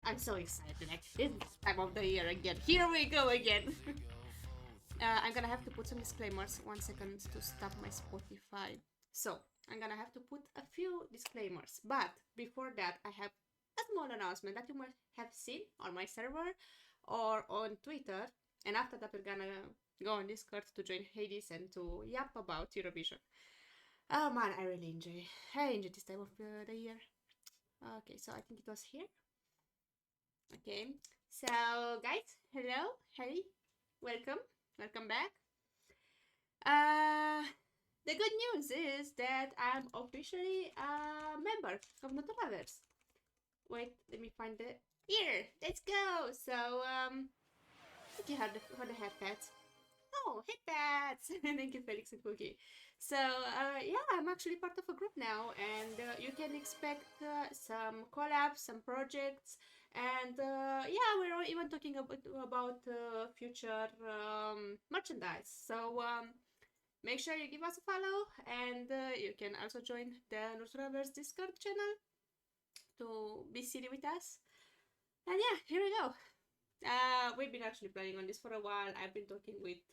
I'm so excited. Like, it's time of the year again. Here we go again. I'm gonna have to put some disclaimers. 1 second to stop my Spotify. So, I'm gonna have to put a few disclaimers. But before that, I have a small announcement that you might have seen on my server or on Twitter. And after that, we're gonna go on Discord to join Hades and to yap about Eurovision. Oh man, I enjoy this time of the year. Okay, so I think it was here. Okay, so guys, hello, hey, welcome back. Uh, the good news is that I'm officially a member of Naturalverse. Wait, let me find the here. Let's go. So thank you for the headpads. Oh, headpads! Thank you, Felix and Cookie. So yeah, I'm actually part of a group now, and you can expect some collabs, some projects, and yeah, we're even talking about future merchandise. So make sure you give us a follow, and you can also join the Nurturaverse Discord channel to be silly with us. And yeah, here we go. We've been actually planning on this for a while. I've been talking with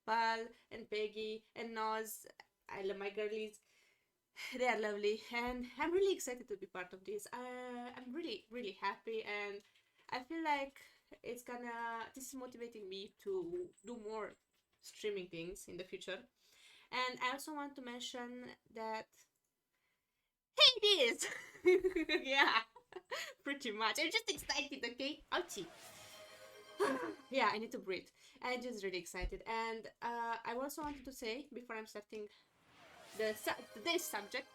Pal and Peggy and Noz. I love my girlies. They are lovely, and I'm really excited to be part of this. I'm really happy, and I feel like this is motivating me to do more streaming things in the future. And I also want to mention that hey, it is. Yeah, pretty much. I'm just excited. Okay, ouchie. Yeah, I need to breathe. I'm just really excited, and I also wanted to say before I'm starting today's subject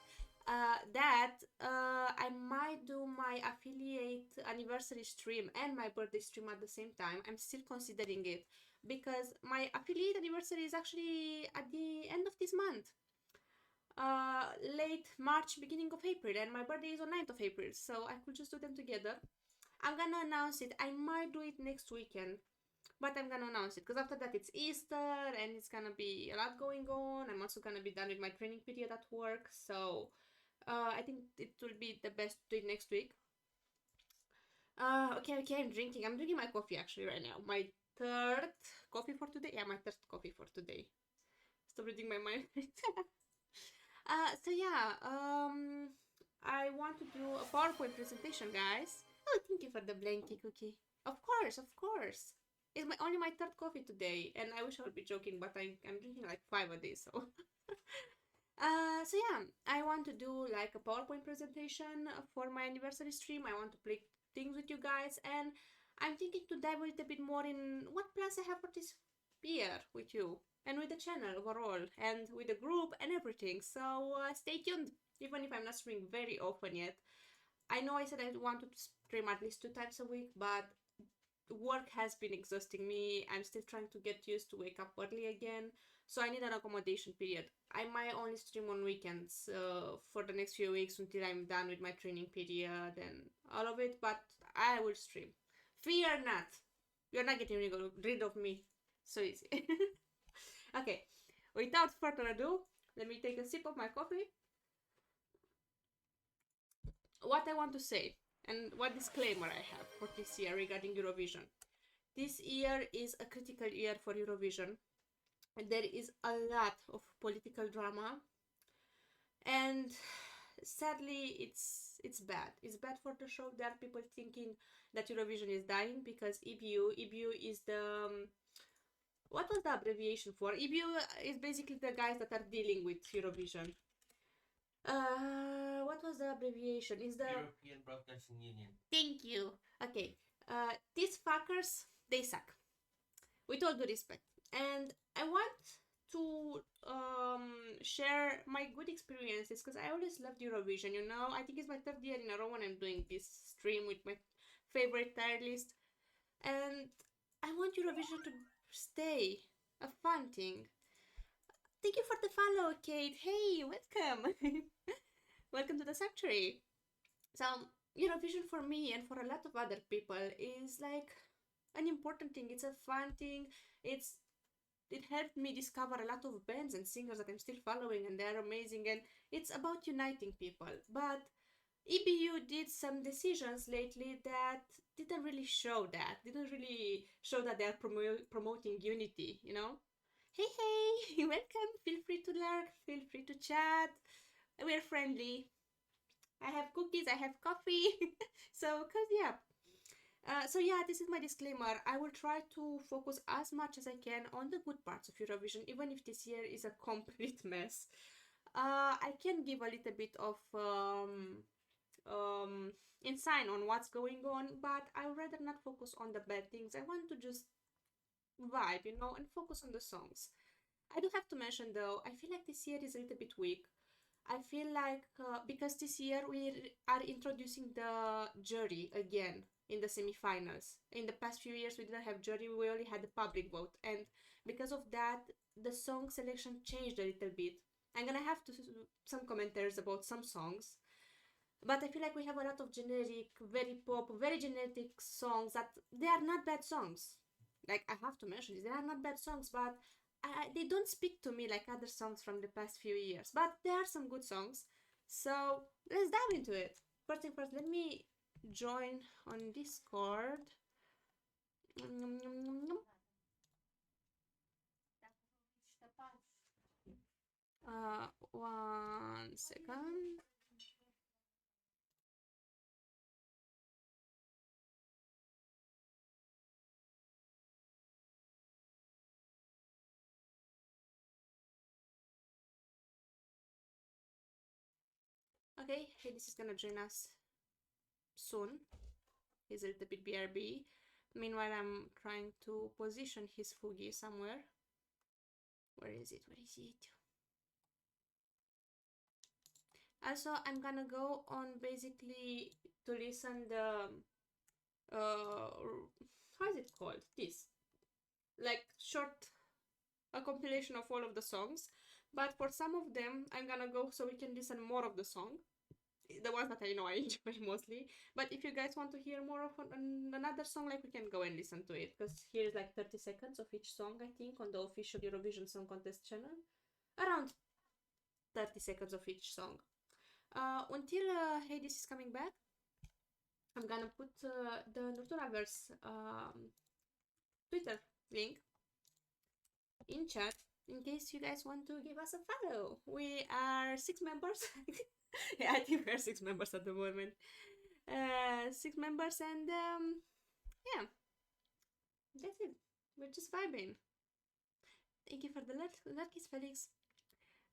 that I might do my affiliate anniversary stream and my birthday stream at the same time. I'm still considering it because my affiliate anniversary is actually at the end of this month. Late March, beginning of April, and my birthday is on 9th of April, so I could just do them together. I'm gonna announce it. I might do it next weekend, but I'm gonna announce it because after that it's Easter and it's gonna be a lot going on. I'm also gonna be done with my training period at work, so I think it will be the best to do it next week. Okay, I'm drinking my coffee actually right now. My third coffee for today. Yeah, my third coffee for today. Stop reading my mind. So yeah, I want to do a PowerPoint presentation, guys. Oh, thank you for the blankie cookie. Of course, of course. It's only my third coffee today, and I wish I would be joking, but I'm drinking like 5 a day, so. So yeah, I want to do like a PowerPoint presentation for my anniversary stream. I want to play things with you guys, and I'm thinking to dive a little bit more in what plans I have for this year with you and with the channel overall and with the group and everything. So stay tuned, even if I'm not streaming very often yet. I know I said I wanted to stream at least 2 times a week, but work has been exhausting me. I'm still trying to get used to wake up early again, so I need an accommodation period. I might only stream on weekends for the next few weeks until I'm done with my training period and all of it, but I will stream. Fear not. You're not getting rid of me so easy. Okay, without further ado, let me take a sip of my coffee. What I want to say and what disclaimer I have for this year regarding Eurovision. This year is a critical year for Eurovision. There is a lot of political drama, and sadly, it's bad. It's bad for the show. There are people thinking that Eurovision is dying because EBU is the what was the abbreviation for? EBU is basically the guys that are dealing with Eurovision. What was the abbreviation? Is the European Broadcasting Union. Thank you. Okay. These fuckers, they suck. With all due respect. And I want to share my good experiences because I always loved Eurovision, you know? I think it's my third year in a row when I'm doing this stream with my favorite tier list. And I want Eurovision to stay a fun thing. Thank you for the follow, Kate. Hey, welcome. Welcome to the sanctuary. So, Eurovision for me and for a lot of other people is like an important thing. It's a fun thing. It helped me discover a lot of bands and singers that I'm still following, and they're amazing. And it's about uniting people. But EBU did some decisions lately that didn't really show that they're promoting unity, you know? Hey, hey, welcome. Feel free to lurk, feel free to chat. We're friendly. I have cookies, I have coffee. So, cozy up. So yeah, this is my disclaimer. I will try to focus as much as I can on the good parts of Eurovision, even if this year is a complete mess. I can give a little bit of um, insight on what's going on, but I would rather not focus on the bad things. I want to just vibe, you know, and focus on the songs. I do have to mention though, I feel like this year is a little bit weak. I feel like because this year we are introducing the jury again in the semifinals. In the past few years, we didn't have jury, we only had the public vote. And because of that, the song selection changed a little bit. I'm gonna have to some commentaries about some songs, but I feel like we have a lot of generic, very pop, very generic songs that they are not bad songs. Like I have to mention this, they are not bad songs, but they don't speak to me like other songs from the past few years. But there are some good songs, so let's dive into it. First thing first, let me join on Discord. 1 second. Okay, hey, this is gonna join us soon. He's a little bit BRB. Meanwhile, I'm trying to position his Fugi somewhere. Where is it? Where is it? Also, I'm gonna go on basically to listen the how is it called? This like short a compilation of all of the songs. But for some of them, I'm gonna go so we can listen more of the song, the ones that I know I enjoy mostly. But if you guys want to hear more of another song, like we can go and listen to it, because here's like 30 seconds of each song, I think, on the official Eurovision Song Contest channel. Around 30 seconds of each song. Until Hades is coming back, I'm gonna put the Nurturaverse Twitter link in chat in case you guys want to give us a follow. We are 6 members. Yeah, I think we're 6 members at the moment. 6 members, and yeah, that's it. We're just vibing. Thank you for the Lurkies, Felix.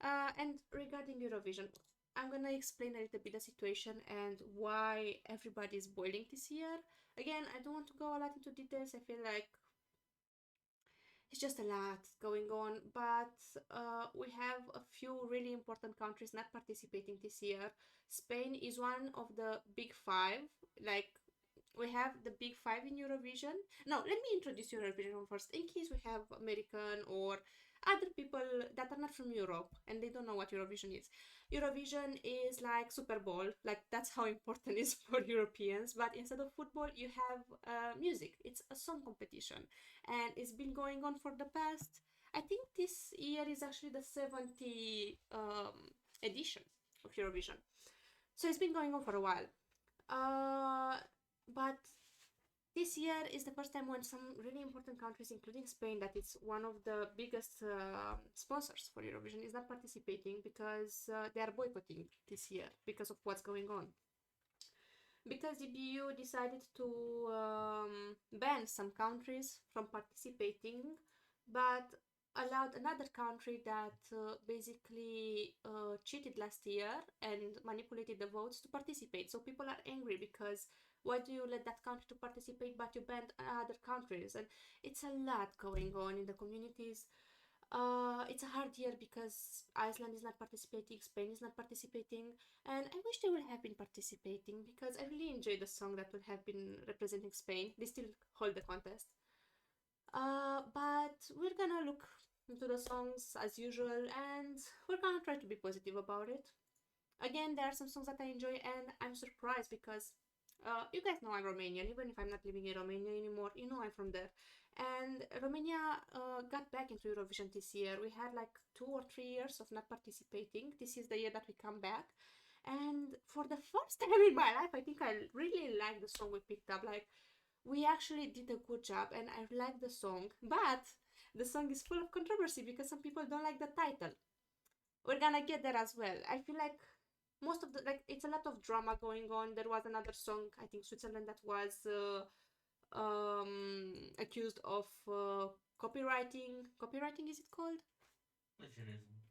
And regarding Eurovision, I'm gonna explain a little bit the situation and why everybody is boiling this year. Again, I don't want to go a lot into details. I feel like it's just a lot going on, but we have a few really important countries not participating this year. Spain is one of the big five. Like, we have the big five in Eurovision. Now, let me introduce Eurovision first, in case we have American or other people that are not from Europe and they don't know what Eurovision is. Eurovision is like Super Bowl, like that's how important it is for Europeans. But instead of football, you have music. It's a song competition, and it's been going on for the past. I think this year is actually the 70th edition of Eurovision, so it's been going on for a while. But this year is the first time when some really important countries, including Spain, that is one of the biggest sponsors for Eurovision, is not participating because they are boycotting this year because of what's going on. Because the EU decided to ban some countries from participating, but allowed another country that basically cheated last year and manipulated the votes to participate. So people are angry because why do you let that country to participate but you banned other countries? And it's a lot going on in the communities. It's a hard year because Iceland is not participating, Spain is not participating, and I wish they would have been participating because I really enjoyed the song that would have been representing Spain. They still hold the contest. But we're gonna look into the songs as usual, and we're gonna try to be positive about it. Again, there are some songs that I enjoy, and I'm surprised because you guys know I'm Romanian. Even if I'm not living in Romania anymore, you know I'm from there. And Romania got back into Eurovision this year. We had like 2 or 3 years of not participating. This is the year that we come back. And for the first time in my life, I think I really like the song we picked up. Like, we actually did a good job, and I like the song. But the song is full of controversy because some people don't like the title. We're gonna get there as well. I feel like most of the like it's a lot of drama going on. There was another song, I think Switzerland, that was accused of copywriting. Copywriting, is it called?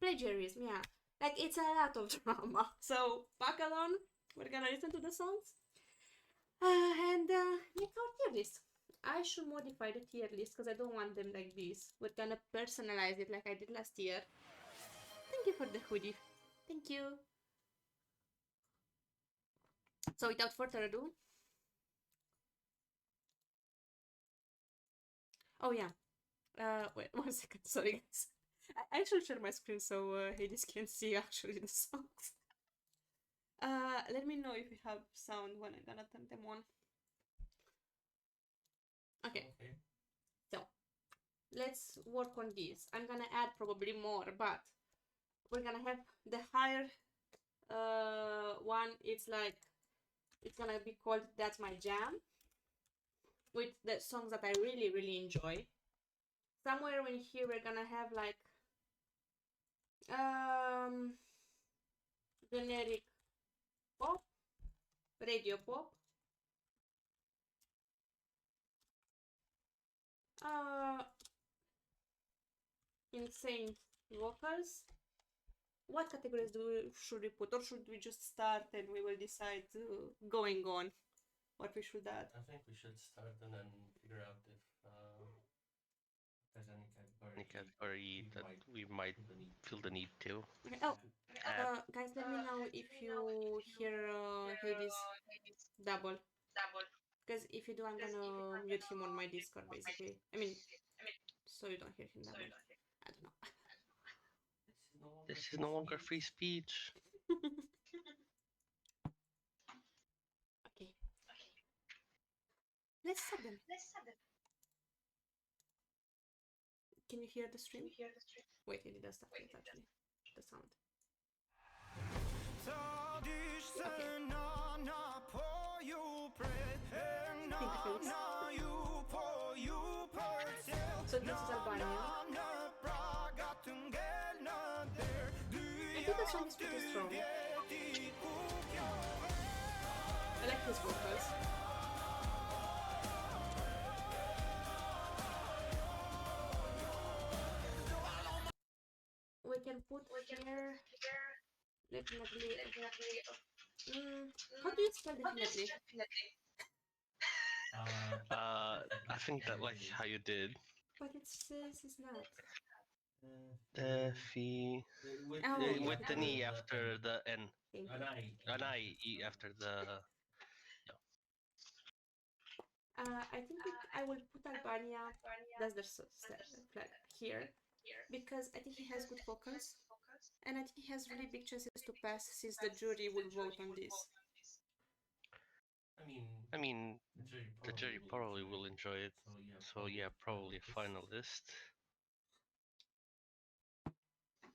Plagiarism, yeah. Like, it's a lot of drama. So buckle on. We're gonna listen to the songs. And make our tier list. I should modify the tier list because I don't want them like this. We're gonna personalize it like I did last year. Thank you for the hoodie. Thank you. So without further ado. Oh yeah. Wait 1 second. Sorry guys. I should share my screen so Hades can see actually the songs. Let me know if you have sound when I'm gonna turn them on. Okay. So let's work on this. I'm gonna add probably more, but we're gonna have the higher one. It's gonna be called That's My Jam, with the songs that I really enjoy. Somewhere in here we're gonna have like generic pop, radio pop, insane vocals. What categories should we put, or should we just start and we will decide going on what we should add? I think we should start and then figure out if there's any category that we might feel the need to. Okay. Oh, guys, let me know if you hear Hades double. Because if you do, I'm gonna mute him on my Discord, basically. I mean, so you don't hear him double. I don't know. This is no longer free speech. Okay. Let's start them. Can you hear the stream? Wait, it does start it actually. The sound. Okay. So this is Albania. I think the song is pretty strong. I like his vocals. We can put here definitely. How do you spell definitely? I think that like how you did. But it says it's not. Defi. Oh, With the knee after the N. Okay. An I after the. I think I will put Albania. That's the flag here, because I think he has good vocals, and I think he has really big chances to pass since the jury will vote on this. I mean, the jury probably will enjoy it. So yeah, probably a finalist.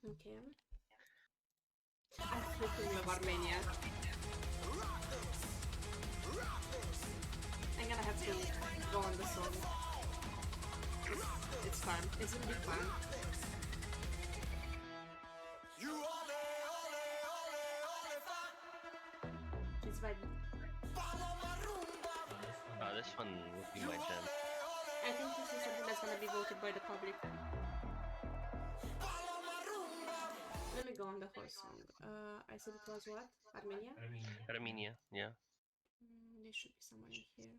Okay. I freaking love Armenia. I'm gonna have to go on the song. It's fun. It's really fun. It's vibing. This one would be my jam. I think this is something that's gonna be voted by the public. Let me go on the whole song. I said it was what? Armenia? Armenia, yeah. They should be somewhere in here.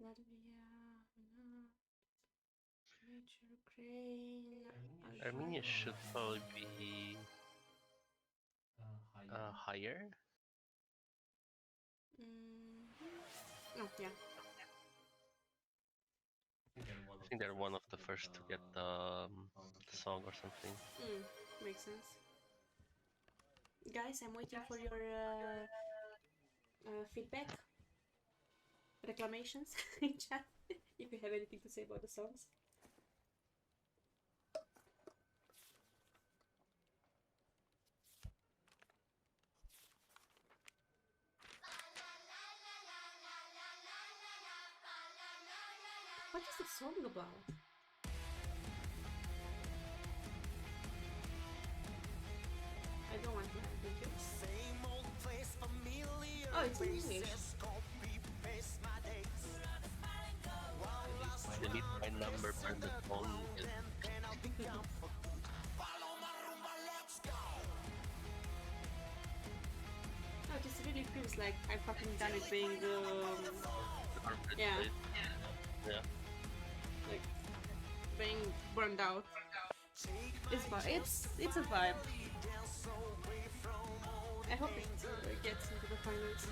Latvia, Nature, Ukraine. Armenia should probably be higher. Oh, yeah. I think they're one of the first to get the song or something. Makes sense. Guys, I'm waiting for your feedback, reclamations in chat, if you have anything to say about the songs. What is the song about? I don't want to have it. Oh, it's in English. Delete my number, burn the phone. No, this really feels like I'm fucking done with being yeah, Yeah. like being burned out. It's a vibe. I hope it gets into the finals.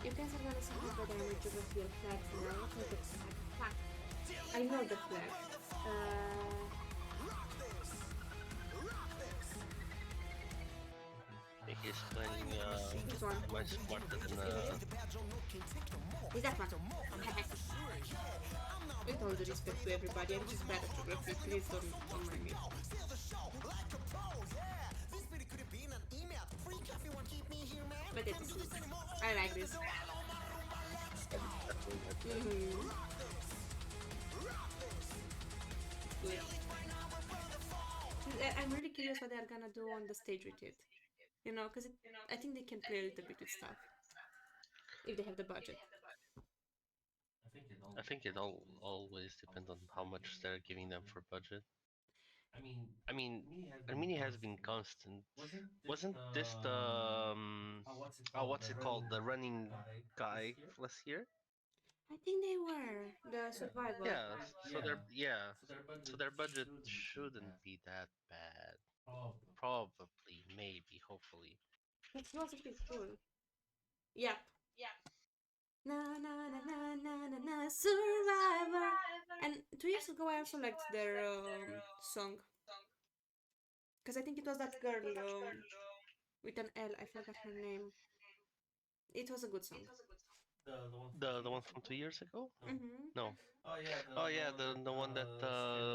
You guys are gonna say how bad I am with geography and flags, and I don't know the flag. I know the flag. He's playing This one. much smarter than Is that one? With all the respect to everybody, I'm just bad at geography. Please don't mind me. But it's I like this. I'm really curious what they're gonna do on the stage with it. You know, because I think they can play a little bit with stuff if they have the budget. I think it always depends on how much they're giving them for budget. I mean, Armenia has been constant. Wasn't this the what's it called? The running guy last year? I think they were the survivor. So their budget shouldn't be that bad. Probably, maybe, hopefully. That was really cool. Yep. Na na na na na na na survivor. And 2 years ago, I also liked their song. Because I think it was that girl with an L. I forgot her name. It was a good song. The one from 2 years ago? Mm-hmm. No. Oh yeah, the one that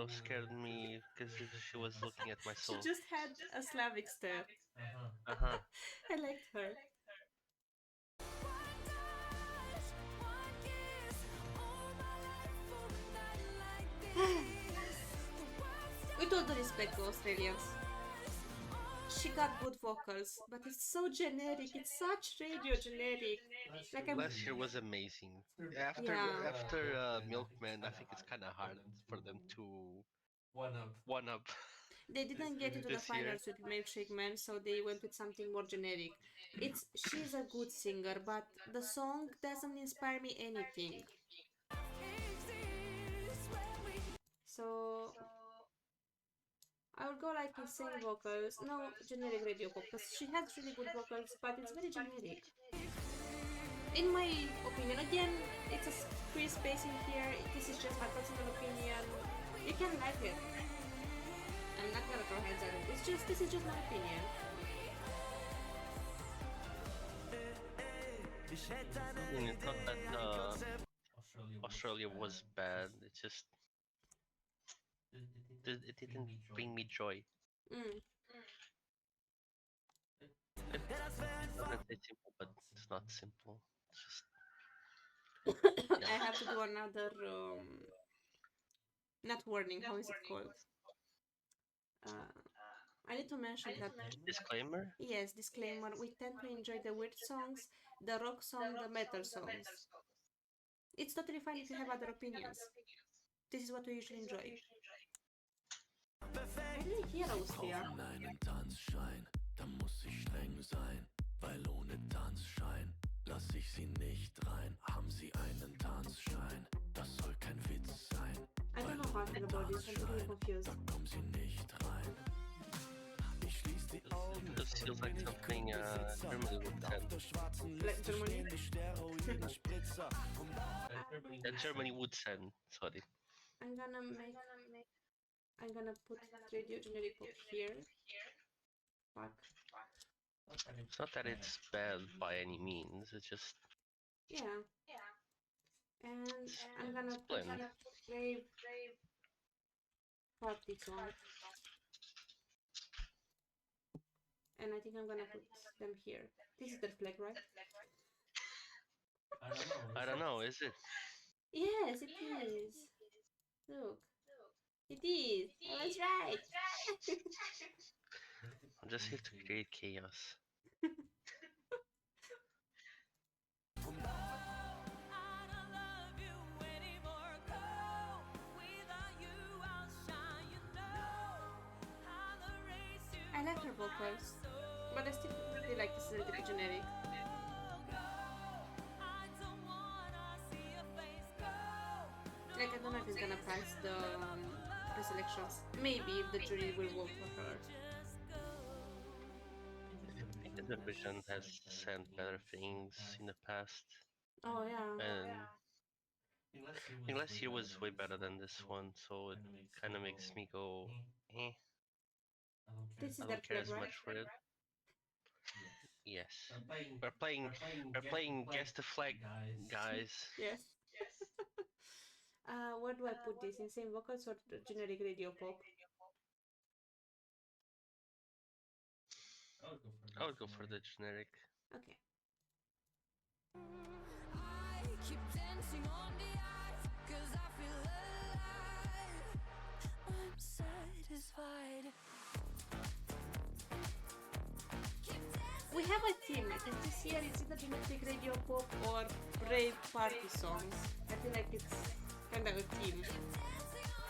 scared me because she was looking at my She soul. just had a Slavic stare. Uh-huh. I liked her. With all the respect to Australians, she got good vocals, but it's so generic. It's such radio generic. Like Last year was amazing. After Yeah. Milkman, I think it's kind of hard for them to one up. They didn't get into the This year. finals with Milkshake Man, so they went with something more generic. She's a good singer, but the song doesn't inspire me anything. So I would go like insane vocals, no generic radio pop, because she has really good vocals, but it's very generic. In my opinion, again, it's a free space in here. This is just my personal opinion. You can like it. I'm not gonna throw hands at it. This is just my opinion. I mean, it's not that Australia was bad. It's just it didn't bring me joy. I wouldn't say simple, but it's not simple. It's just I have to do another not warning. How is it called? I need to mention that disclaimer. yes, disclaimer. We tend to enjoy the weird songs, the rock song, the metal songs. It's totally fine if you have other opinions. This is what we usually enjoy. I didn't hear Austria. Einen Tanzschein, da muss ich streng sein, weil ohne Tanzschein lass ich sie nicht rein. Haben Sie einen Tanzschein? Das soll kein Witz sein. I don't know how to feel about this. I'm really confused. Da kommen Sie nicht rein. Ich schließ die Augen. This feels like something Germany would send. Like Germany? That Germany would send. Sorry. I'm gonna put radio generic pop here. Fuck. It's not that it's bad by any means. It's just Yeah. And I'm gonna put Explain. here Brave Party song. And I think I'm gonna put them here. This is their flag, right? I don't know, is it? Yes, it is. Look, it is. I was right. I'm just here to create chaos. I like her vocals, but I still really like this a little bit generic. Like, I don't know if it's gonna pass the selections. Maybe if the jury will vote for her. Vision has sent better things in the past, Oh yeah. and I think last year was way better than this one, so it kind of makes me go, eh, This is I their don't care flag, as right? much for it. Yes, we're playing guess the flag, guys. Yes. Where do I put this? Insane vocals or the generic radio pop? I would go for the generic. Okay. I keep dancing on the ice 'cause I feel alive. I'm satisfied. We have a theme, and this year it's either generic radio pop or rave party songs. I feel like it's kind of a theme.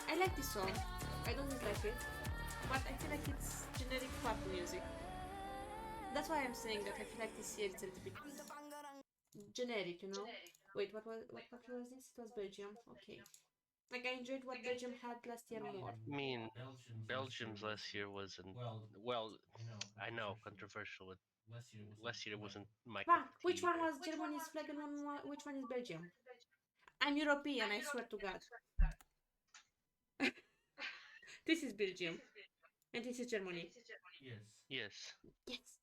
I like this song. I don't dislike it, but I feel like it's generic party music. That's why I'm saying that I feel like this year it's a little bit generic, you know? Wait, what country was this? It was Belgium. Okay. Like, I enjoyed what Belgium had last year more. I mean, Belgium's last year wasn't well. I know controversial. But last year it wasn't my cup Fuck! of Which tea one either. was Germany's flag and which one is Belgium? I'm European, I swear to God. This is Belgium. And this is Germany. Yes. Yes.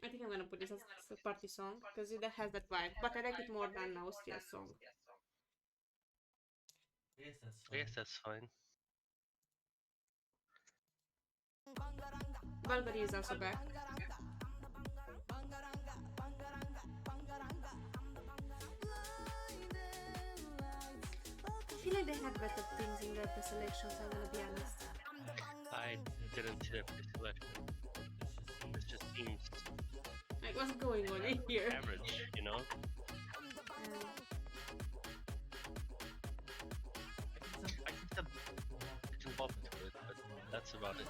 I think I'm gonna put this as a party song because it has that vibe, but I like it more than Austria's song. Yes, that's fine. Bulgari is also back. I feel like they had better things in their pre-selections, I'm gonna be honest. I didn't see their selection. It just seems Like, what's going on in here? average, you know? I think the pop to it, but that's about it.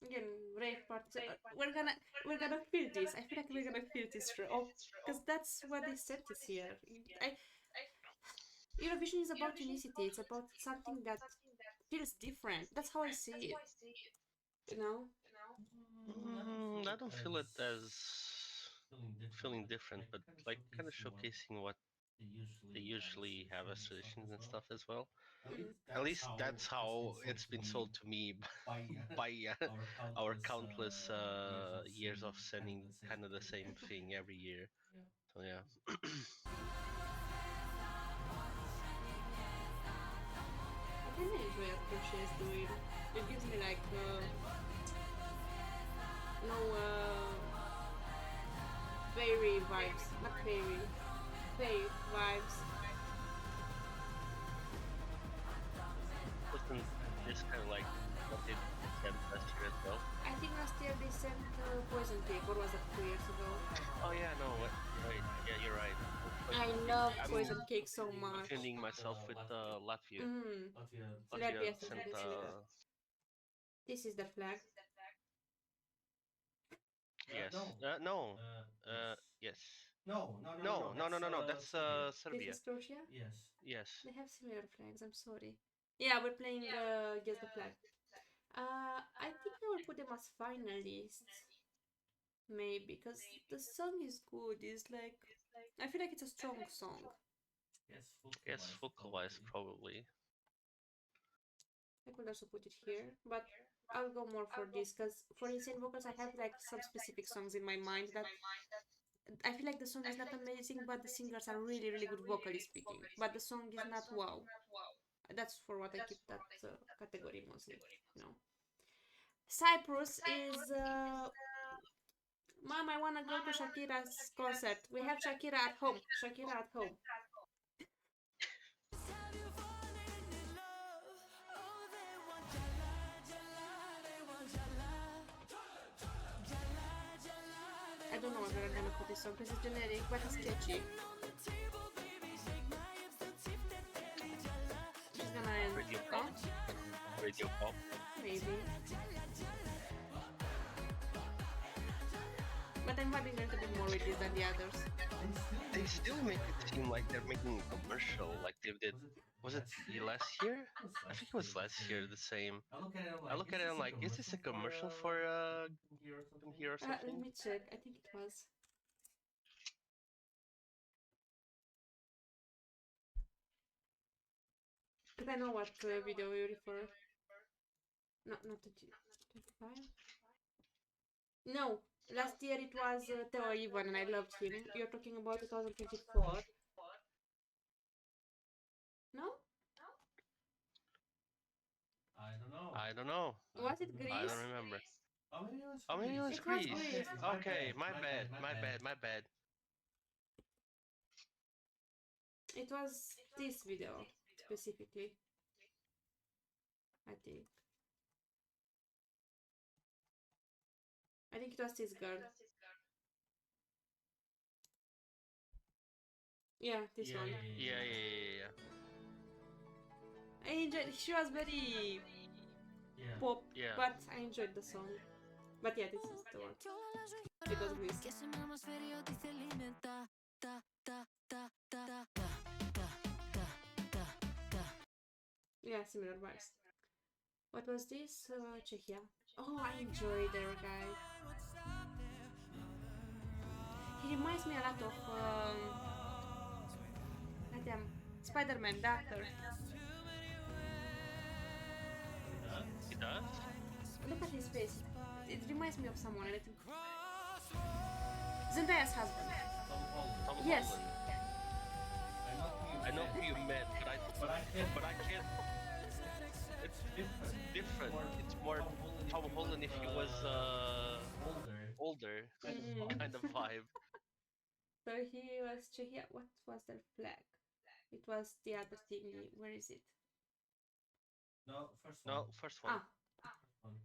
Again, rave parties. We're gonna feel this. I feel like we're gonna feel this because that's what they said this year. Eurovision is about unicity. It's about something that feels different. That's how I see it. You know? I don't feel it as feeling different, but like kind of showcasing what they usually have as traditions and stuff as well. At least that's how it's been sold to me by our countless years of sending kind of the same thing every year. So yeah. I kind of enjoy what Crochet is doing. It gives me like fairy vibes, not fairy, fae vibes. Wasn't this kind of like what they sent last year as well? I think last year they sent Poison Cake, or was that 2 years ago? Oh yeah, no, what? Right, yeah, you're right. But I love I'm Poison Cake so much. confounding myself with Latvia. Latvia sent sent this is the flag. yes. No. Yes. No. That's Serbia. This is Croatia? Yes. They have similar flags, I'm sorry. Yeah, we're playing Guess the Flag. I think I will put them as finalists. Maybe, because the song is good. It's like, I feel like it's a strong song. Yes, vocal-wise, probably. I could also put it here, but I'll go more for this, because for Insane Vocals I have like some specific songs in my mind that I feel like the song is not amazing, but the singers are really, really good vocally speaking. But the song is not wow. That's for what I keep that category mostly. No. Cyprus is. Mom, I wanna go to Shakira's concert. We have Shakira at home. Shakira at home. Have you fallen in love? Oh, they want jala, jala, they want jala. Jala, jala, I don't know whether I'm gonna put this song because it's generic, but it's catchy. on the table, baby, shake my hips to tip that belly, jala. It's gonna end. Radio Oh, pop. Radio pop. maybe. But I'm vibing a little bit more with this than the others. They still make it seem like they're making a commercial, like they did. Was it last year? I think it was last year. The same. I look at it and I'm like, is this a commercial for here or Let something? me check. I think it was. Because I know what video you refer. No, not 25. No, last year it was Theo Ivan and I loved him. You're talking about 2024. No? I don't know. Was it I Greece? don't remember. Oh, maybe it was Oh, maybe it was It was Greece. Greece. Okay, my bad. My bad. It was this video specifically. I think. I think it was this girl. Yeah, this one. Yeah. I enjoyed. She was very pop, Yeah. but I enjoyed the song. But yeah, this is the one. Κι όλα αλλάζουν It was Greece. και σε μένα μας φέρει ό,τι θέλει μετά. Yeah, similar vibes. What was this? Czechia. Oh, I enjoyed their guy. He reminds me a lot of goddamn Spider-Man, the actor. He does? Look at his face. It reminds me of someone. I think Zendaya's husband. Tom Yes. Holland. I know who you meant, but I can't. It's different. It's more Tom Holland if he was older Mm. kind of vibe. So he was Czechia. What was their flag? It was the other thingy. Where is it? No, first one. No, first one. Ah,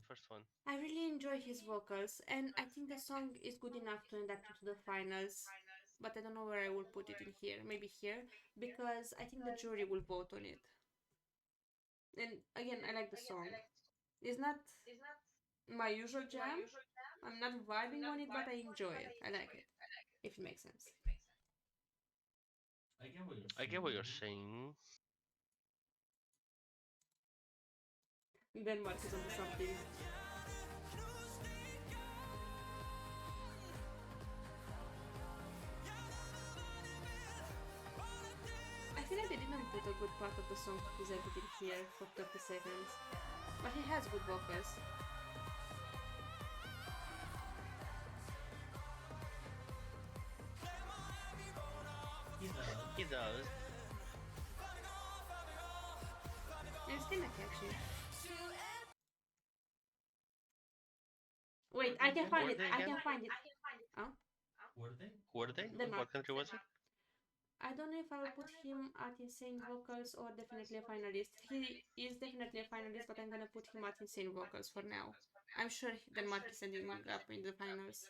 First one. I really enjoy his vocals, and I think the song is good enough to end up to the finals. But I don't know where I will put it in here. Maybe here, because I think the jury will vote on it. And again, I like the song. It's not my usual jam. I'm not vibing on it, but I enjoy it. I like it. If it makes sense. I get what you're saying. Denmark is onto something. I feel like they didn't put a good part of the song to present it in here for 30 seconds. But he has good vocals. He does. And it's kinda catchy. Wait, I can find it. I can find it. Huh? Who are they? Denmark. What country was it? I don't know if I will put him at Insane Vocals or definitely a finalist. He is definitely a finalist, but I'm gonna put him at Insane Vocals for now. I'm sure Denmark is ending up in the finals.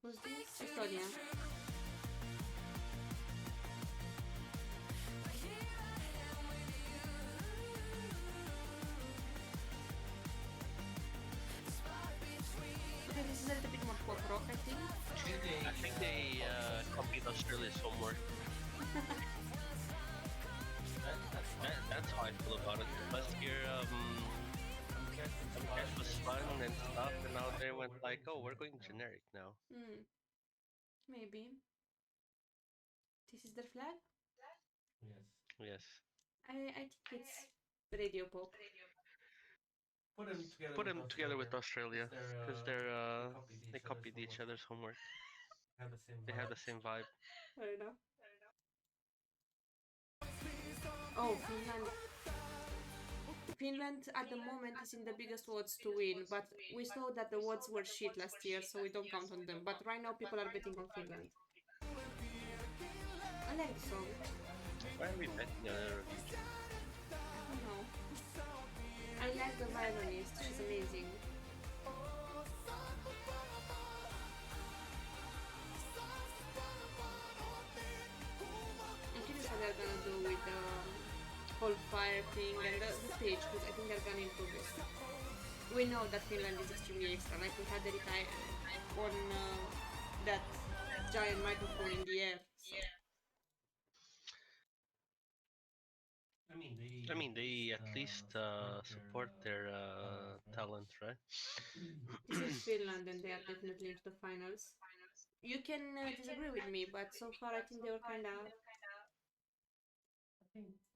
Who's this? Estonia. Okay, this is a little bit more pop rock, I think. I think they copied Australia's homework. That's how I feel about it. Last year, it was fun and stuff, and now they went like, oh, we're going generic now. Hmm. Maybe. This is their flag? Yes. I think it's radio pop. Put them together with Australia, because they copied each other's homework. They have the same vibe. Fair enough. Oh, Finland. Finland at the moment is in the biggest odds to win, but we saw that the odds were shit last year, so we don't count on them. But right now, people are betting on Finland. I like the song. Why are we betting on Eurovision? I don't know. I like the violinist. She's amazing. I'm curious how they're gonna do with the whole fire thing and the stage, because I think they're gonna improve it. We know that Finland is extremely extra. Like we had the retire on that giant microphone in the air. So. I mean, they at least support their talent, right? This is Finland, and they are definitely into the finals. You can disagree with me, but so far I think they were kind of.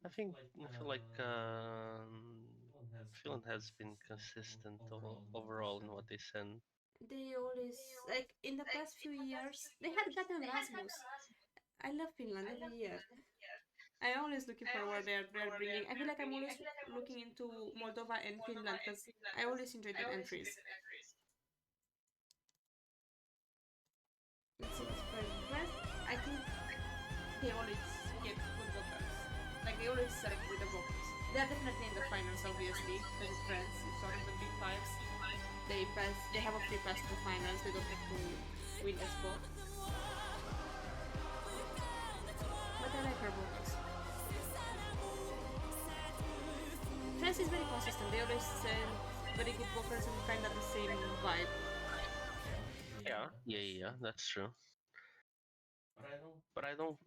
I feel like Finland has been consistent overall in what they send. They always like in the past few years they had gotten Rasmus. I love Finland every year. I'm always looking for what they're bringing. I feel like I'm always looking into Moldova and Finland because I always enjoy their entries. Let's see this first. I think they always get good vocals. Like they always select with the vocals. They're definitely in the finals, obviously, because it's France. It's one of the big fives. They pass. They have a free pass to finals. They don't have to win the spot. But I like her vocals. France is very consistent. They always send very good vocals and kind of the same vibe. Yeah, that's true. But I don't.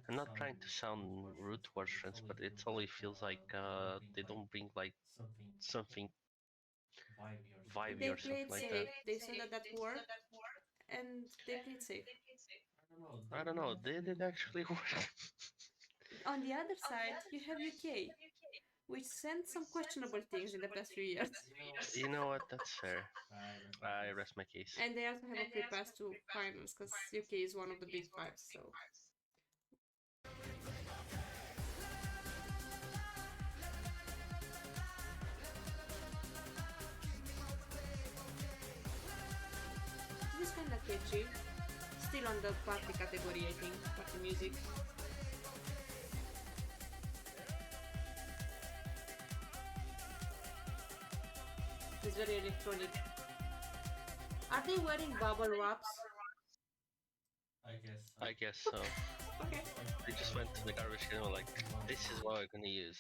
I'm not trying to sound rude towards friends, but it only feels like they don't bring like something vibey They or something played like safe. that. They said that worked, and they played safe. I don't know. Did it actually work? On the other side, you have UK, which sent some questionable things in the past few years. You know what? That's fair. I rest my case. And they also have a free pass to finals because UK is one of the big fives. So this is kind of catchy. Still on the party category, I think. Party music. It's very electronic. Are they wearing bubble wraps? I guess so. Okay. They just went to the garbage can and were like, this is what we're gonna use.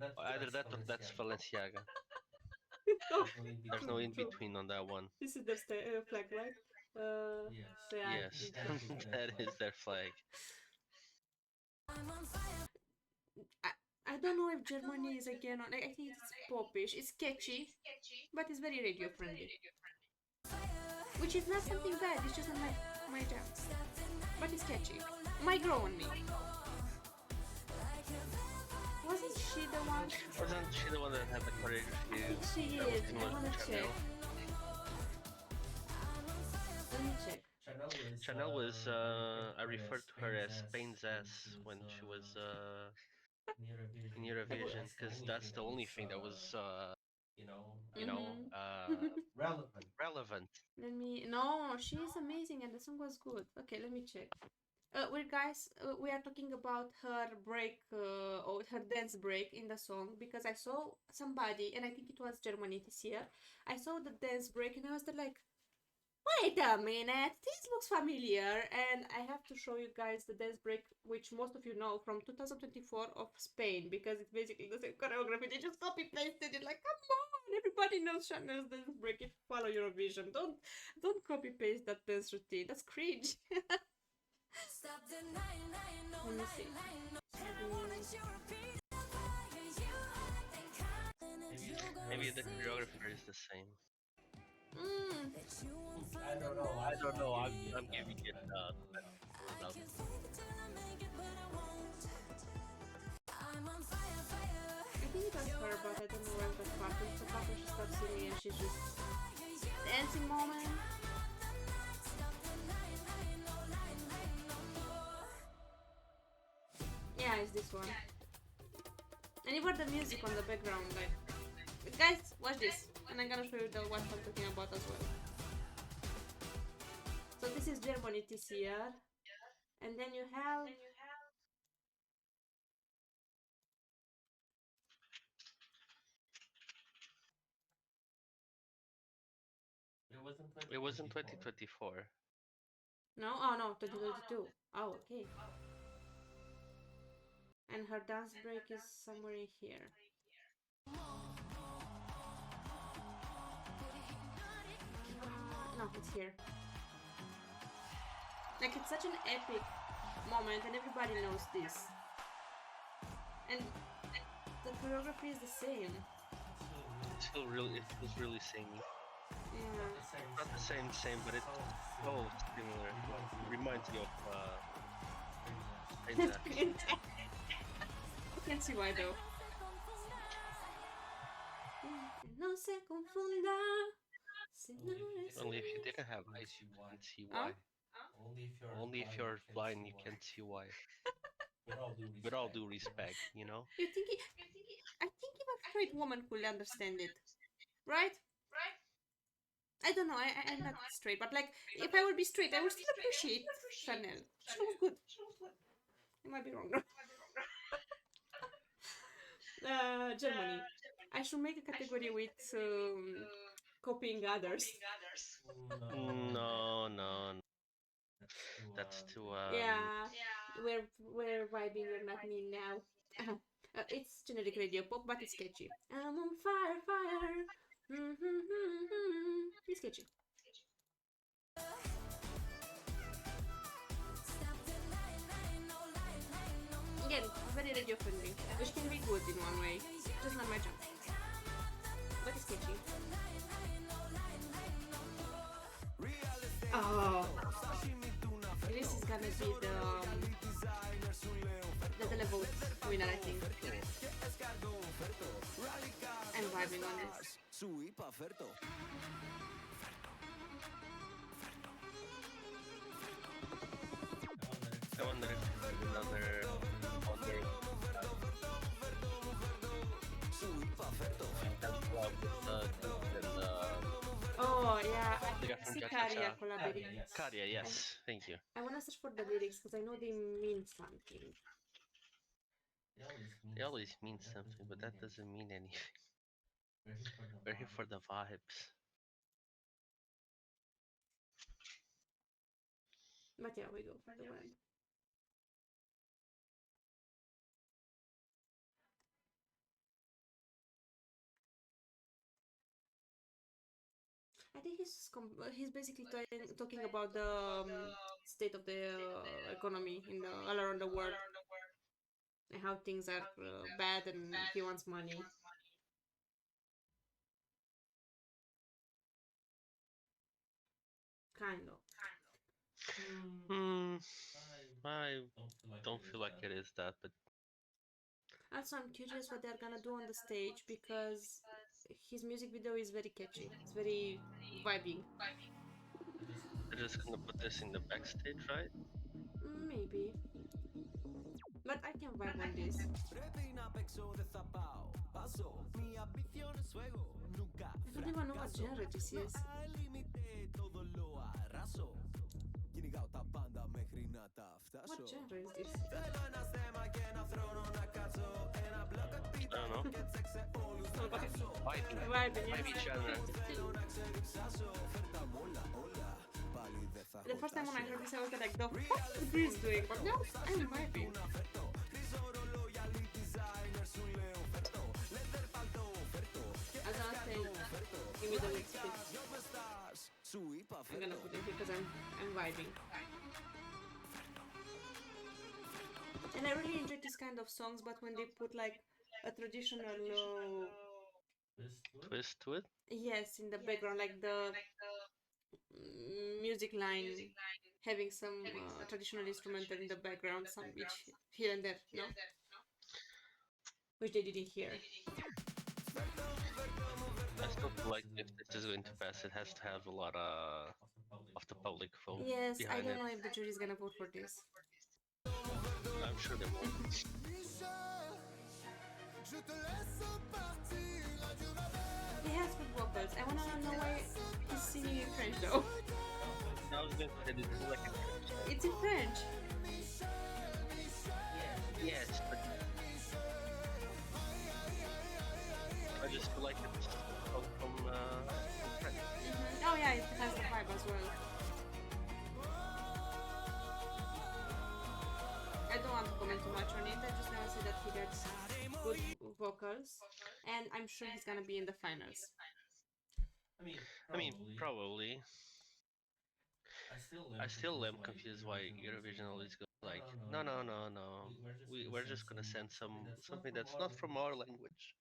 Either that or that's Balenciaga. There's no in between on that one. This is their flag, right? Yeah, Yes, that is their flag. I don't know if Germany is again on. I think it's popish. It's catchy, but it's very radio friendly. Which is not something bad. It's just not my jam. But it's catchy. Might grow on me. Wasn't she the one? Wasn't she the one that had the choreography? I think she that was is. I similar to wanna check. Chanel? Let me check. Chanel was, I referred to her as Spain's ass when she was in Eurovision, because that's the only thing that was, relevant. Let me. No, she's amazing, and the song was good. Okay, let me check. We are talking about her break, or her dance break in the song because I saw somebody, and I think it was Germany this year. I saw the dance break, and I was there like, wait a minute, this looks familiar, and I have to show you guys the dance break, which most of you know from 2024 of Spain, because it's basically the same choreography. They just copy pasted it. Like, come on, everybody knows Chanel's dance break. If you follow Eurovision, don't copy paste that dance routine. That's cringe. Let me see. Maybe the choreographer is the same. I don't know. I'm giving it I think it was her, but I don't know where the part. It's a part where she starts singing and she's just dancing moment. Yeah, Yeah, it's this one. And even the music on the background, like, guys, watch this, and I'm gonna show you what I'm talking about as well. So this is Germany this year, and then you have. It was in 2024. No, oh no, 2022. Oh, okay. And her dance break is somewhere in here. No, it's here. Like, it's such an epic moment, and everybody knows this. And the choreography is the same. It feels really samey. Yeah. Not the same, but it's so similar. Reminds me of Painter. I can't see why though. No se confunda. Si no eres Only if you feliz. didn't have eyes, you can't see why. Only if you're blind, you can't see why. With all due respect, you know? You think I think even a straight woman could understand it, right? I don't know. I'm not straight, but like, if I would be straight, I would still appreciate Chanel. She was good. I might be wrong. Germany. I should make a category with copying others. No. That's too Yeah, we're vibing. We're not mean now. It's generic radio pop, but it's catchy. I'm on fire. It's catchy. Again, very radio friendly, which can be good in one way, just not my jam. But it's catchy. Oh, this is gonna be the televote winner, I think. I'm vibing on this. I wonder if another Oh yeah, the guy I from see Cha Cha Karia Cha. collaborating. Karia, yes, thank you. I wanna search for the lyrics because I know they mean something. They always mean something, but that doesn't mean anything. We're here for the vibes. But yeah, we go for the one. I think he's basically talking about the state of the economy in all around the world and how things are bad, and he wants money. Kind of. I don't feel like it is that, but Also, I'm curious what they're gonna do on the stage because his music video is very catchy. It's very vibing. they're just gonna put this in the backstage, right? Maybe. But I can vibe on this. I don't even know what genre this is. What genre is this? I don't know. Vibing. Vibing, yeah. Maybe genre. The first time when I heard this, I was like, the fuck is this doing? But now I'm vibing. As I was saying, give me the next bit. I'm gonna put it because I'm vibing. And I really enjoy this kind of songs, but when they put like a traditional Twist to it. yes, in the background, like the music line having some traditional instrumental in the background, some each here and there, no? Which they didn't hear. I still feel like if this is going to pass, it has to have a lot of the public vote Yes, I behind don't it. know if the jury is gonna vote for this. I'm sure they will. He has good vocals. I wanna know why he's singing in French though. I was going to say this is like a French song. It's in French. Yes, but I just feel like it's from French. Oh yeah, it has the vibe as well. I don't want to comment too much on it. I just wanna say that he gets good vocals, and I'm sure he's gonna be in the finals. I mean, probably. I still am confused why Eurovision always goes like, no. We're just gonna send something that's not from our language.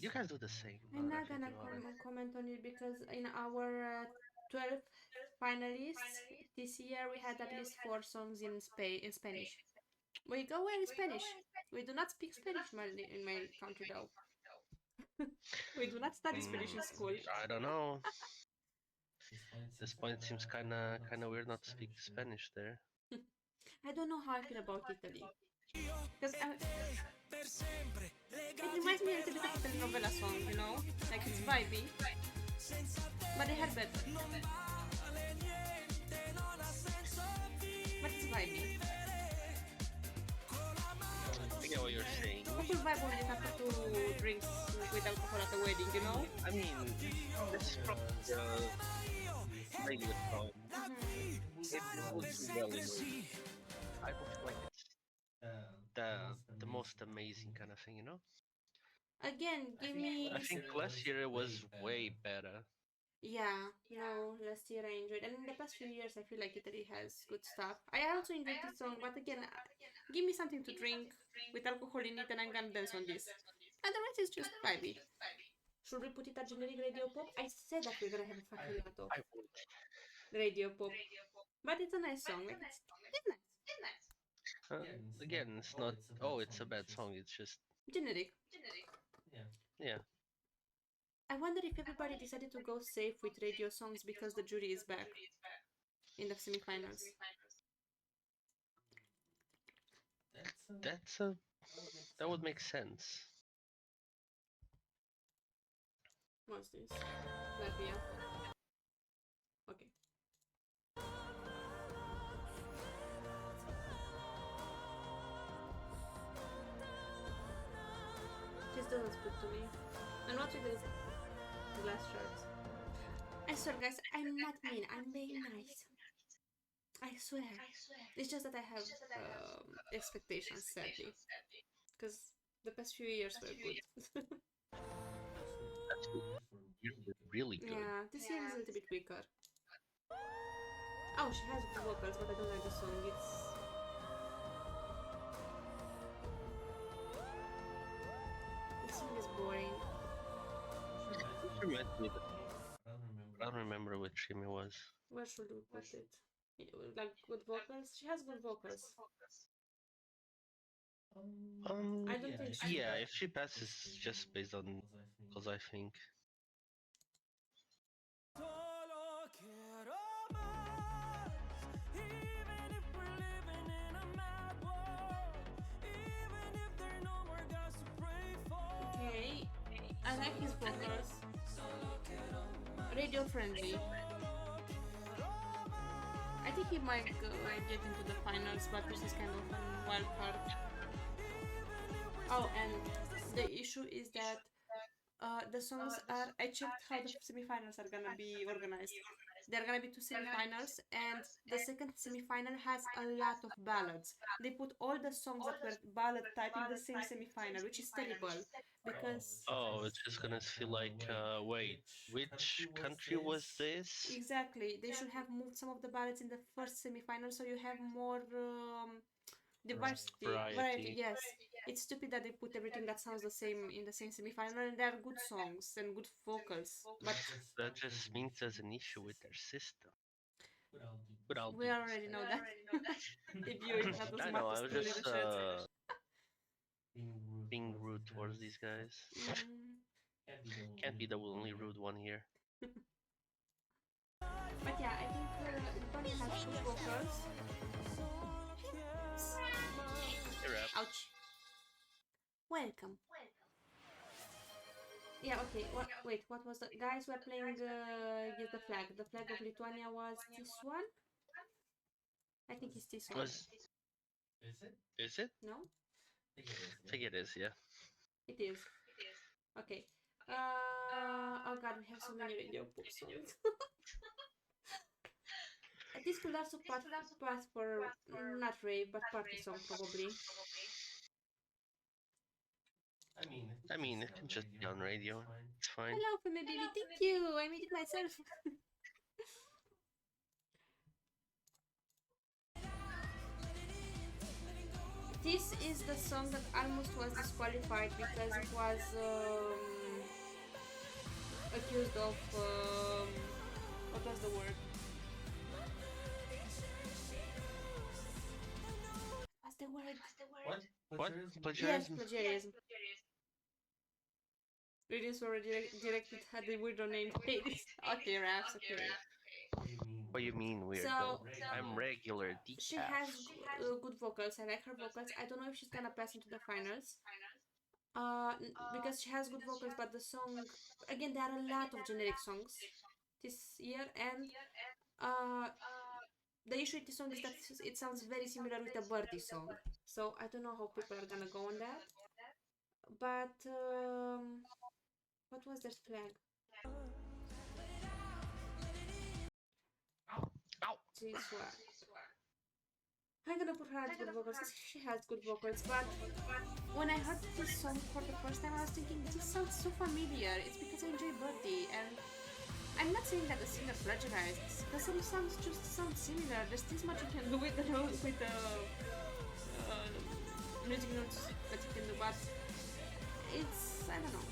You guys do the same. I'm now not that I gonna think about it. comment on it because in our 12 finalists this year we had at least 4 songs in Spanish. We go well in Spanish. We do not speak Spanish in my country though. We do not study Spanish in school. I don't know. This point seems kinda weird not to speak Spanish there. I don't know how I feel about Italy. Because it reminds me a little bit of a telenovela song, you know? Like it's vibey. But they had better. But it's vibey. I get what you're saying. People vibe when you have to drinks with alcohol at a wedding, you know? I mean, this is probably the regular song. It looks well in it. I don't feel like it's the most amazing kind of thing, you know? Again, give me... I think last year it was way better. Yeah, no, last year I enjoyed, and in the past few years I feel like Italy has good stuff. I also enjoyed this song, but again, give me something to drink with alcohol in it and I'm gonna dance on this. And the rest is just vibey. Should we put it at generic radio pop? I said that we're gonna have a facciolato I would. radio pop. But it's a nice song, like it's nice. Again, it's not. Oh, it's a bad song. It's just. Generic. Yeah. I wonder if everybody decided to go safe with radio songs because the jury is back in the semifinals. That would make sense. What's this? Latvia. Okay. This doesn't speak to me. And what with this glass shards? I swear guys, I'm not mean, I'm being nice. I swear. It's just that I have expectations, sadly. Because the past few years were good. That's really good. Yeah, this year is a little bit weaker. Oh, she has good vocals, but I don't like the song. The song is boring. It reminds me that I don't remember which team it was. Where should we put it? Like good vocals? She has good vocals. I don't think she Yeah, if she passes just based on because I think. Solo quiero más, even if we're living in a mad world, even if there are no more gods to pray for. Okay, I like his vocals. Radio friendly. I think he might get into the finals, but this is kind of a wild card. Oh, and the issue is that the songs are... I checked how the semifinals are gonna be organized. There are gonna be 2 semifinals, and the second semifinal has a lot of ballads. They put all the songs that were ballad type in the same semifinal, which is terrible because... Oh, it's just gonna feel like, wait, which country was this? Exactly, they should have moved some of the ballads in the first semifinal so you have more diversity. Variety. Yes. It's stupid that they put everything that sounds the same in the same semifinal, and there are good songs and good vocals. But That just means there's an issue with their system. But I'll we already know that. If you is not the I know, I smartest was tool in just the shed. being rude towards these guys. Can't be the only rude one here. But yeah, I think Bunny has good vocals. Ouch. Welcome. Yeah, okay. Wait, what was the... Guys, we're playing Get the Flag. The flag of Lithuania was this one? I think it's this one. Is it? No? I think it is, yeah. It is. Okay. Oh god, we have so many radio pop songs. This could also pass for not rave, but party song probably. I mean, it can just be on radio. It's fine. Hello, Femme Baby, thank you! I made it myself. This is the song that almost was disqualified because it was accused of what was the word? What's the word? What? Yes, Plagiarism? plagiarism. Readings were directed at the weirdo named Hades. Okay, Raps, okay. What do you mean weirdo? So, I'm regular decaf. She has good vocals. I like her vocals. I don't know if she's gonna pass into the finals. Because she has good vocals, but the song... Again, there are a lot of generic songs this year, and the issue with this song is that it sounds very similar with the Birdie song. So I don't know how people are gonna go on that. But what was that flag? Ow! This one. I'm gonna put her as good vocals because she has good vocals, but when I heard this song for the first time I was thinking this sounds so familiar. It's because I enjoy Birdie, and I'm not saying that the singer plagiarized, because some songs just sound similar. There's this much you can do with the music notes that you can do, but it's, I don't know.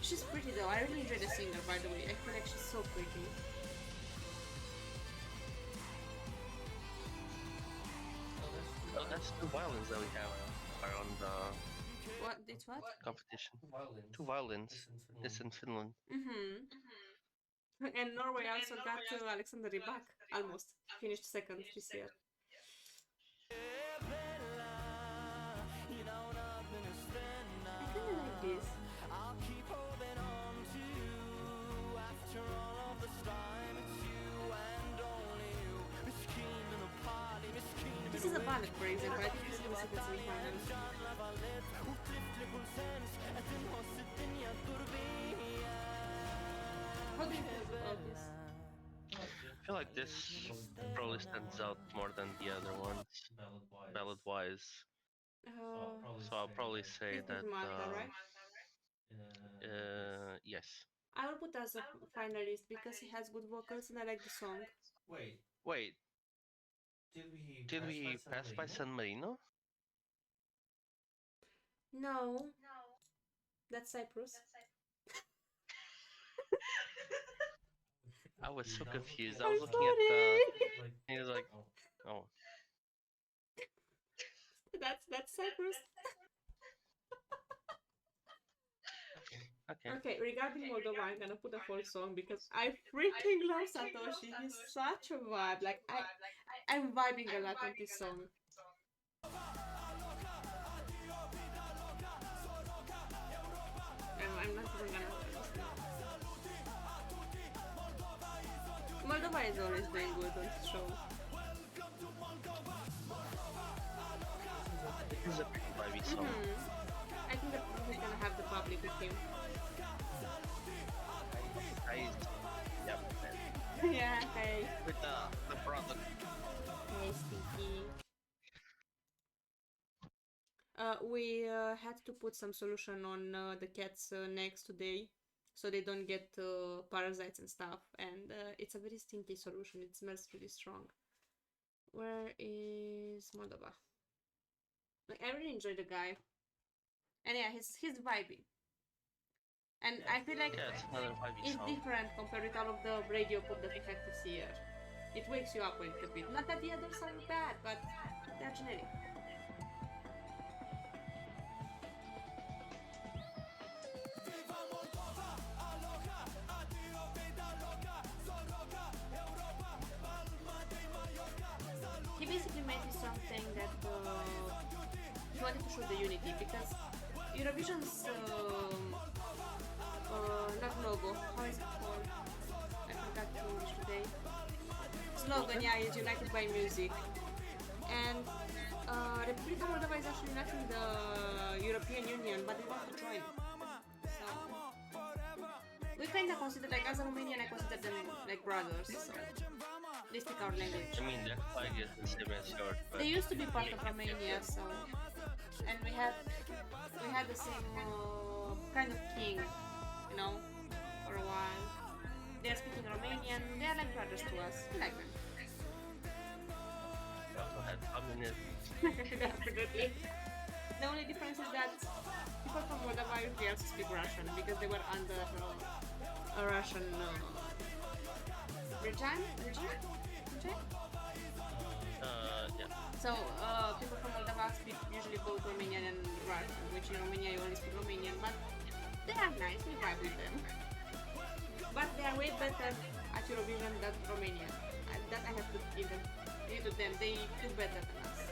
She's pretty though. I really enjoy the singer, by the way. I feel like she's so pretty. Oh, that's two violins that we have around the What? It's what? competition. Two violins. It's in Finland. And Norway also got Alexander Rybak. Almost. Finished second this year. I kinda like this. This is a ballad, for example. I think this is the second semi-final. How do you feel about this? I feel like this probably stands out more than the other ones, ballad-wise. So I'll probably say It that. doesn't matter, right? Yes. I will put as a finalist because he has good vocals and I like the song. Wait. Did we pass by San Marino? No. That's Cyprus. I was so confused. I I'm was looking at the. He was like, oh. That's Cyprus. Okay. Okay, regarding Moldova, I'm gonna put a whole song because I freaking love Satoshi. He's such a vibe. Like I'm vibing a lot on this song. I'm not even gonna. Moldova is always doing good on this show. This is a pretty vibey song. I think that he's gonna have the public with him. Yep. Yeah, hey. With the brother. Hey, Sticky. We had to put some solution on the cats' necks today, so they don't get parasites and stuff. And it's a very stinky solution. It smells really strong. Where is Moldova? Like, I really enjoy the guy. And yeah, he's vibey. And I feel like Yeah, it's another vibey it's song. different compared with all of the radio pop that we had this year. It wakes you up a little bit. Not that the others are bad, but they're generic. He basically made this song saying that he wanted to show the unity because Eurovision's not logo. How is it called? I forgot the English today. Slogan, yeah, is united by music. And Republica Moldova is actually not in the European Union, but they want to join. So we kind of consider, like, as a Romanian, I consider them like brothers. So they speak our language. I mean, their flag is the same as yours, but They used to be part of Romania, so and we had the same kind of king, you know, for a while. They are speaking Romanian. They are like brothers to us. We like them. they also had communism. Definitely. The only difference is that people from Moldova usually also speak Russian because they were under a Russian regime. Yeah. So people from Moldova speak usually both Romanian and Russian, which in Romania you only speak Romanian, but they are nice, we vibe with them. But they are way better at Eurovision than Romania. That I have to give it to them, they do better than us.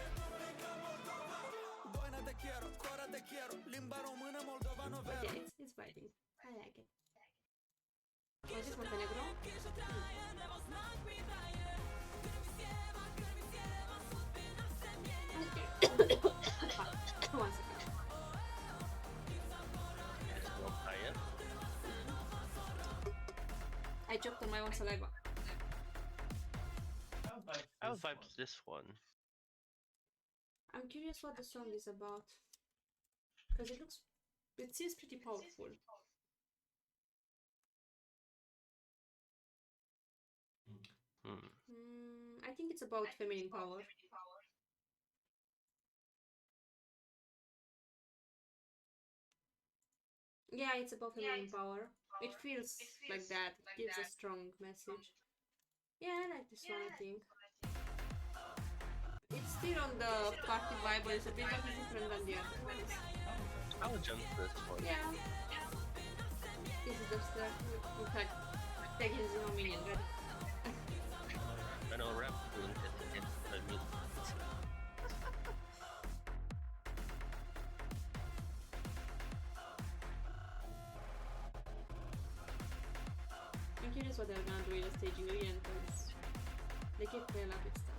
But yeah, it's vibing. I like it. Was this Montenegro? One second. It's more higher. I choked on my own saliva. I would vibe this one. I'm curious what the song is about. Because it seems pretty powerful. I think it's about feminine power. Yeah, it's about feminine power. It feels like that. It gives a strong message. Yeah, I like this one, I think. It's still on the party vibe, but it's a bit different than the other ones. I would jump to this one. Yeah. This is just in fact, taking the Romanian, right? I know rap wouldn't hit the music. I'm curious what they're gonna do with the staging again, because they keep playing up with stuff.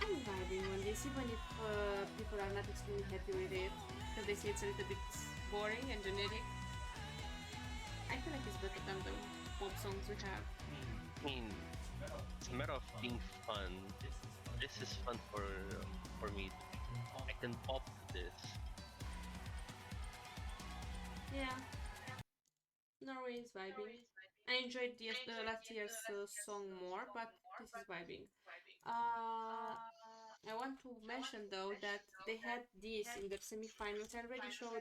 I'm vibing on this, even if people are not extremely happy with it, because they say it's a little bit boring and generic. I feel like it's better than the pop songs we have. I mean, it's a matter of being fun. This is fun for me. I can pop this. Yeah. Norway is vibing. I enjoyed the last year's song more, but this is vibing. I want to mention though that they had this in the semi-finals. I already showed.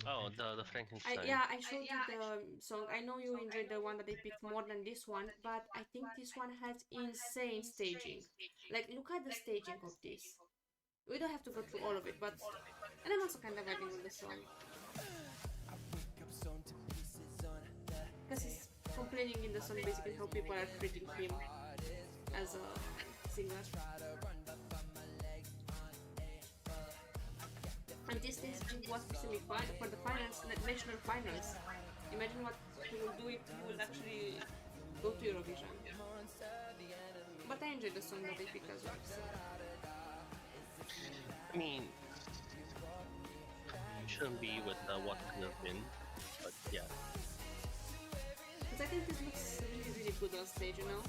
Oh, the Frankenstein. I showed you the song. I know you enjoyed the one that they picked more than this one, but I think this one has insane staging. Like, look at the staging of this. We don't have to go through all of it, but and I'm also kind of vibing with the song. Because he's complaining in the song basically how people are treating him as a singer. And this staging was for the finals, national finals. Imagine what he will do if he will actually go to Eurovision. But I enjoyed the song that they picked as well. So. I mean, it shouldn't be with what could have been, but yeah. Because I think this looks really, really good on stage, you know?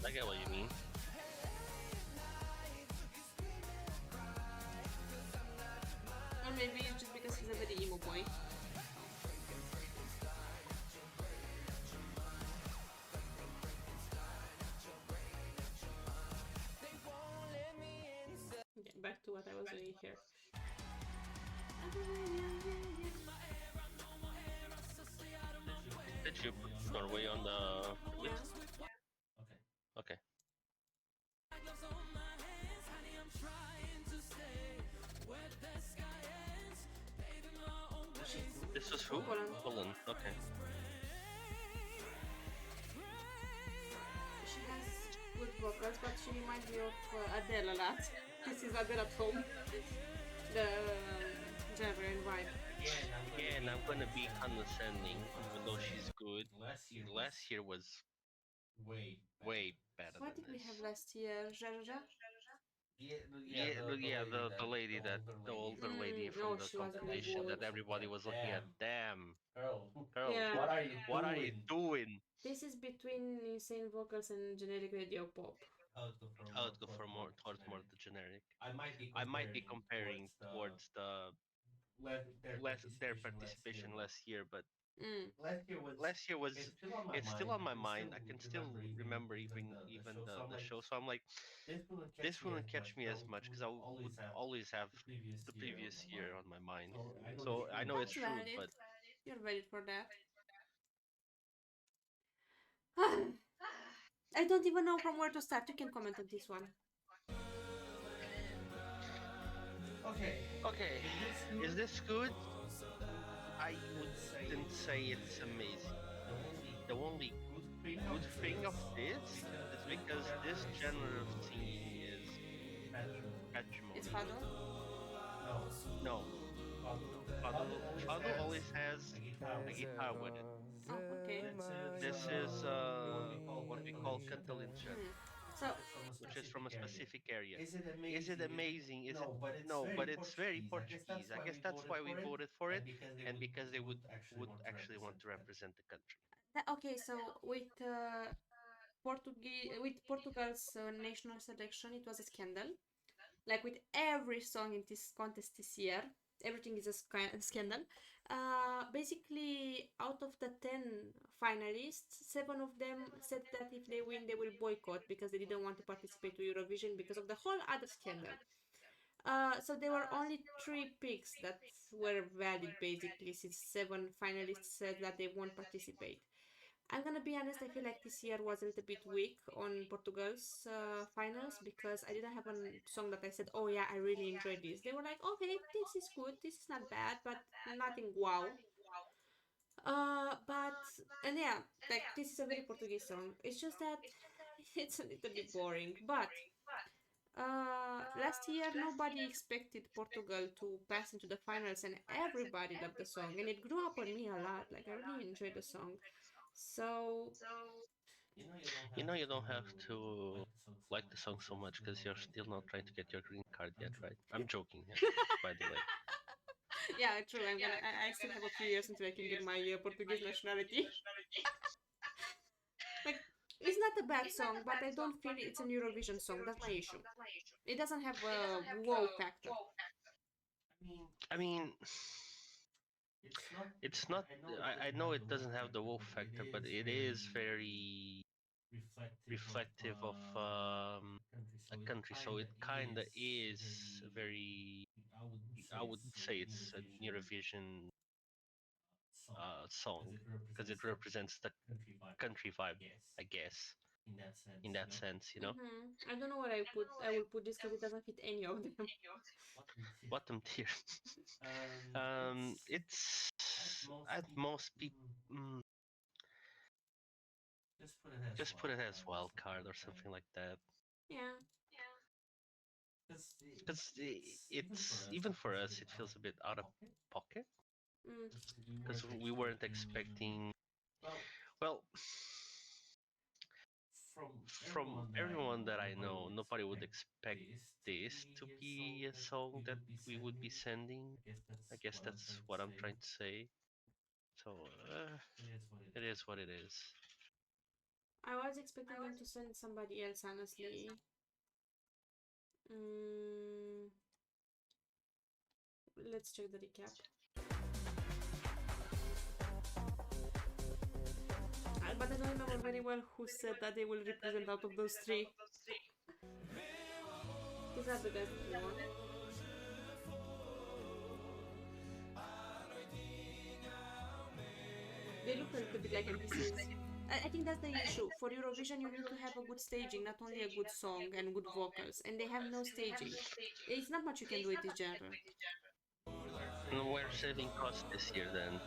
I get what you mean. Or maybe it's just because he's a very emo boy. Okay, back to what I was doing here. Did you put Norway on the list? Okay. This was who? Poland. Poland. Okay. she reminds me of Adele a lot. This is Adele at home. The genre and vibe. Again, I'm gonna be condescending, even though she's good. Last year was way better What than did we this. have last year? Jaja? The lady the older lady from No, the she was really competition good. that everybody was looking at. Damn, girl, Yeah. what are you doing? This is between insane vocals and generic radio pop. I would go for more towards more the generic. I might be comparing towards the less their participation last year, but Mm. last year was it's still on my mind. I can still remember even the show. So I'm like, this wouldn't catch me as much because would always have the previous year on my mind. So I know it's That's true, valid. but You're valid for that. I don't even know from where to start. You can comment on this one. okay, is this good? I wouldn't say it's amazing. The only good thing of this is because this genre of singing is It's patrimony. Fado? No, Fado always has a guitar with it. Oh, okay. This is what we call Cantalincha, So, which is from a specific area. Is it amazing? Is it no? But it's very Portuguese. I guess that's why we voted for it, and because they would actually want to represent the country. okay, so with Portugal's national selection, it was a scandal. Like with every song in this contest this year, everything is a scandal. Basically, out of the 10 finalists, 7 of them said that if they win, they will boycott because they didn't want to participate to Eurovision because of the whole other scandal. So there were only 3 picks that were valid, basically, since 7 finalists said that they won't participate. I'm gonna be honest, I feel like this year was a little bit weak on Portugal's finals because I didn't have a song that I said, oh yeah, I really enjoyed this. They were like, okay, this is good, this is not bad, but nothing wow. But, and yeah, like this is a very Portuguese song. It's just that it's a little bit boring, but last year nobody expected Portugal to pass into the finals and everybody loved the song and it grew up on me a lot. Like I really enjoyed the song. So You don't have to like the song so much because you're still not trying to get your green card yet, right? I'm joking, by the way. yeah, true. I still have a few years until I can get my Portuguese nationality. Like it's not a bad song, but I don't feel it's an Eurovision song. That's my issue. It doesn't have a wow factor. I mean, it's not. I know it doesn't have the wolf factor, but it is very reflective of a country. So it kind of is very. I would say it's an Eurovision song because it represents the country vibe, I guess, in that sense, you know. I don't know what I put. I will put this because it doesn't fit any of them. Bottom tier. It's at most people. Just put it as wild card or something like that. Yeah. Because it's even for us, it feels a bit out of pocket. Because we weren't expecting. Well, from everyone that I know, nobody would expect this to be a song that we would be sending. I guess that's what I'm trying to say. So it is what it is. I was expecting them to send somebody else, honestly. Let's check the recap. But I don't remember very well who said that they will represent out of those 3. These are the guys that we want. They look a little bit like NPCs. I think that's the issue. For Eurovision, you need to have a good staging, not only a good song and good vocals. And they have no staging. It's not much you can do with this genre. And we're saving costs this year then.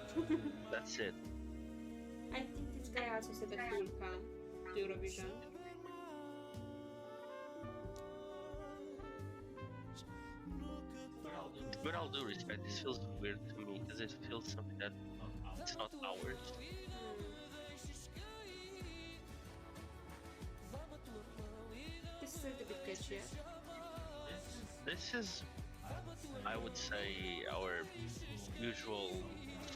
That's it. I think this guy also said that he will come to Eurovision. with all due respect, this feels weird to me because it feels something that it's not ours. This is a little bit catchy. This is, I would say, our usual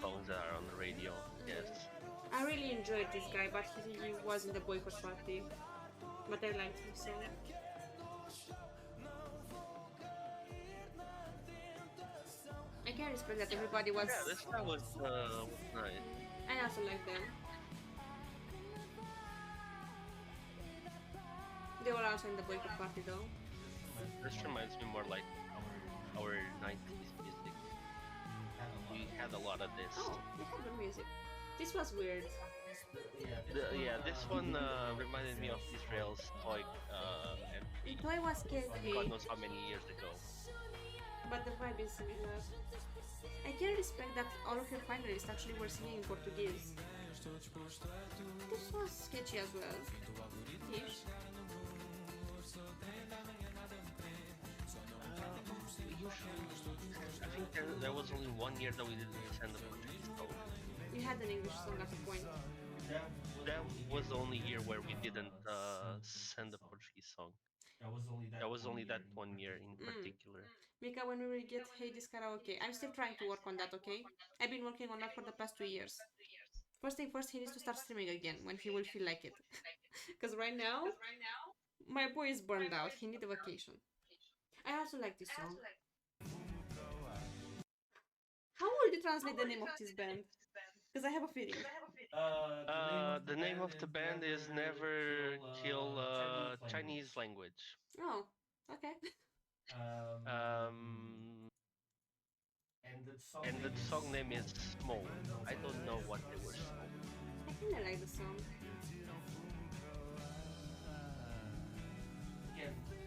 songs that are on the radio. Yes. I really enjoyed this guy, but he was in the boycott party. But I liked him so. I can respect that everybody was. Yeah, this guy was nice. I also like them. They were also in the boycott party though. This reminds me more like our 90s music. We had a lot of this. Oh, they had good music. This was weird. This one reminded me of Israel's Toy MP. Toy was catchy, God knows how many years ago. but the vibe is similar. I can respect that all of your finalists actually were singing in Portuguese. This was sketchy as well. Ish. I think there was only 1 year that we didn't send a Portuguese song. We had an English song at a point. That was the only year where we didn't send a Portuguese song. That was only that 1 year in particular. Mika, when we will get Hades karaoke, I'm still trying to work on that, okay? I've been working on that for the past 2 years. First thing first, he needs to start streaming again when he will feel like it. Because right now, my boy is burned out. He needs a vacation. I also like this song. How would you translate the name of this band? Because I have a feeling. The name of the band is Never Kill Chinese Language. Oh, okay. And the song name is Small. I don't know what they were saying. I kinda like the song.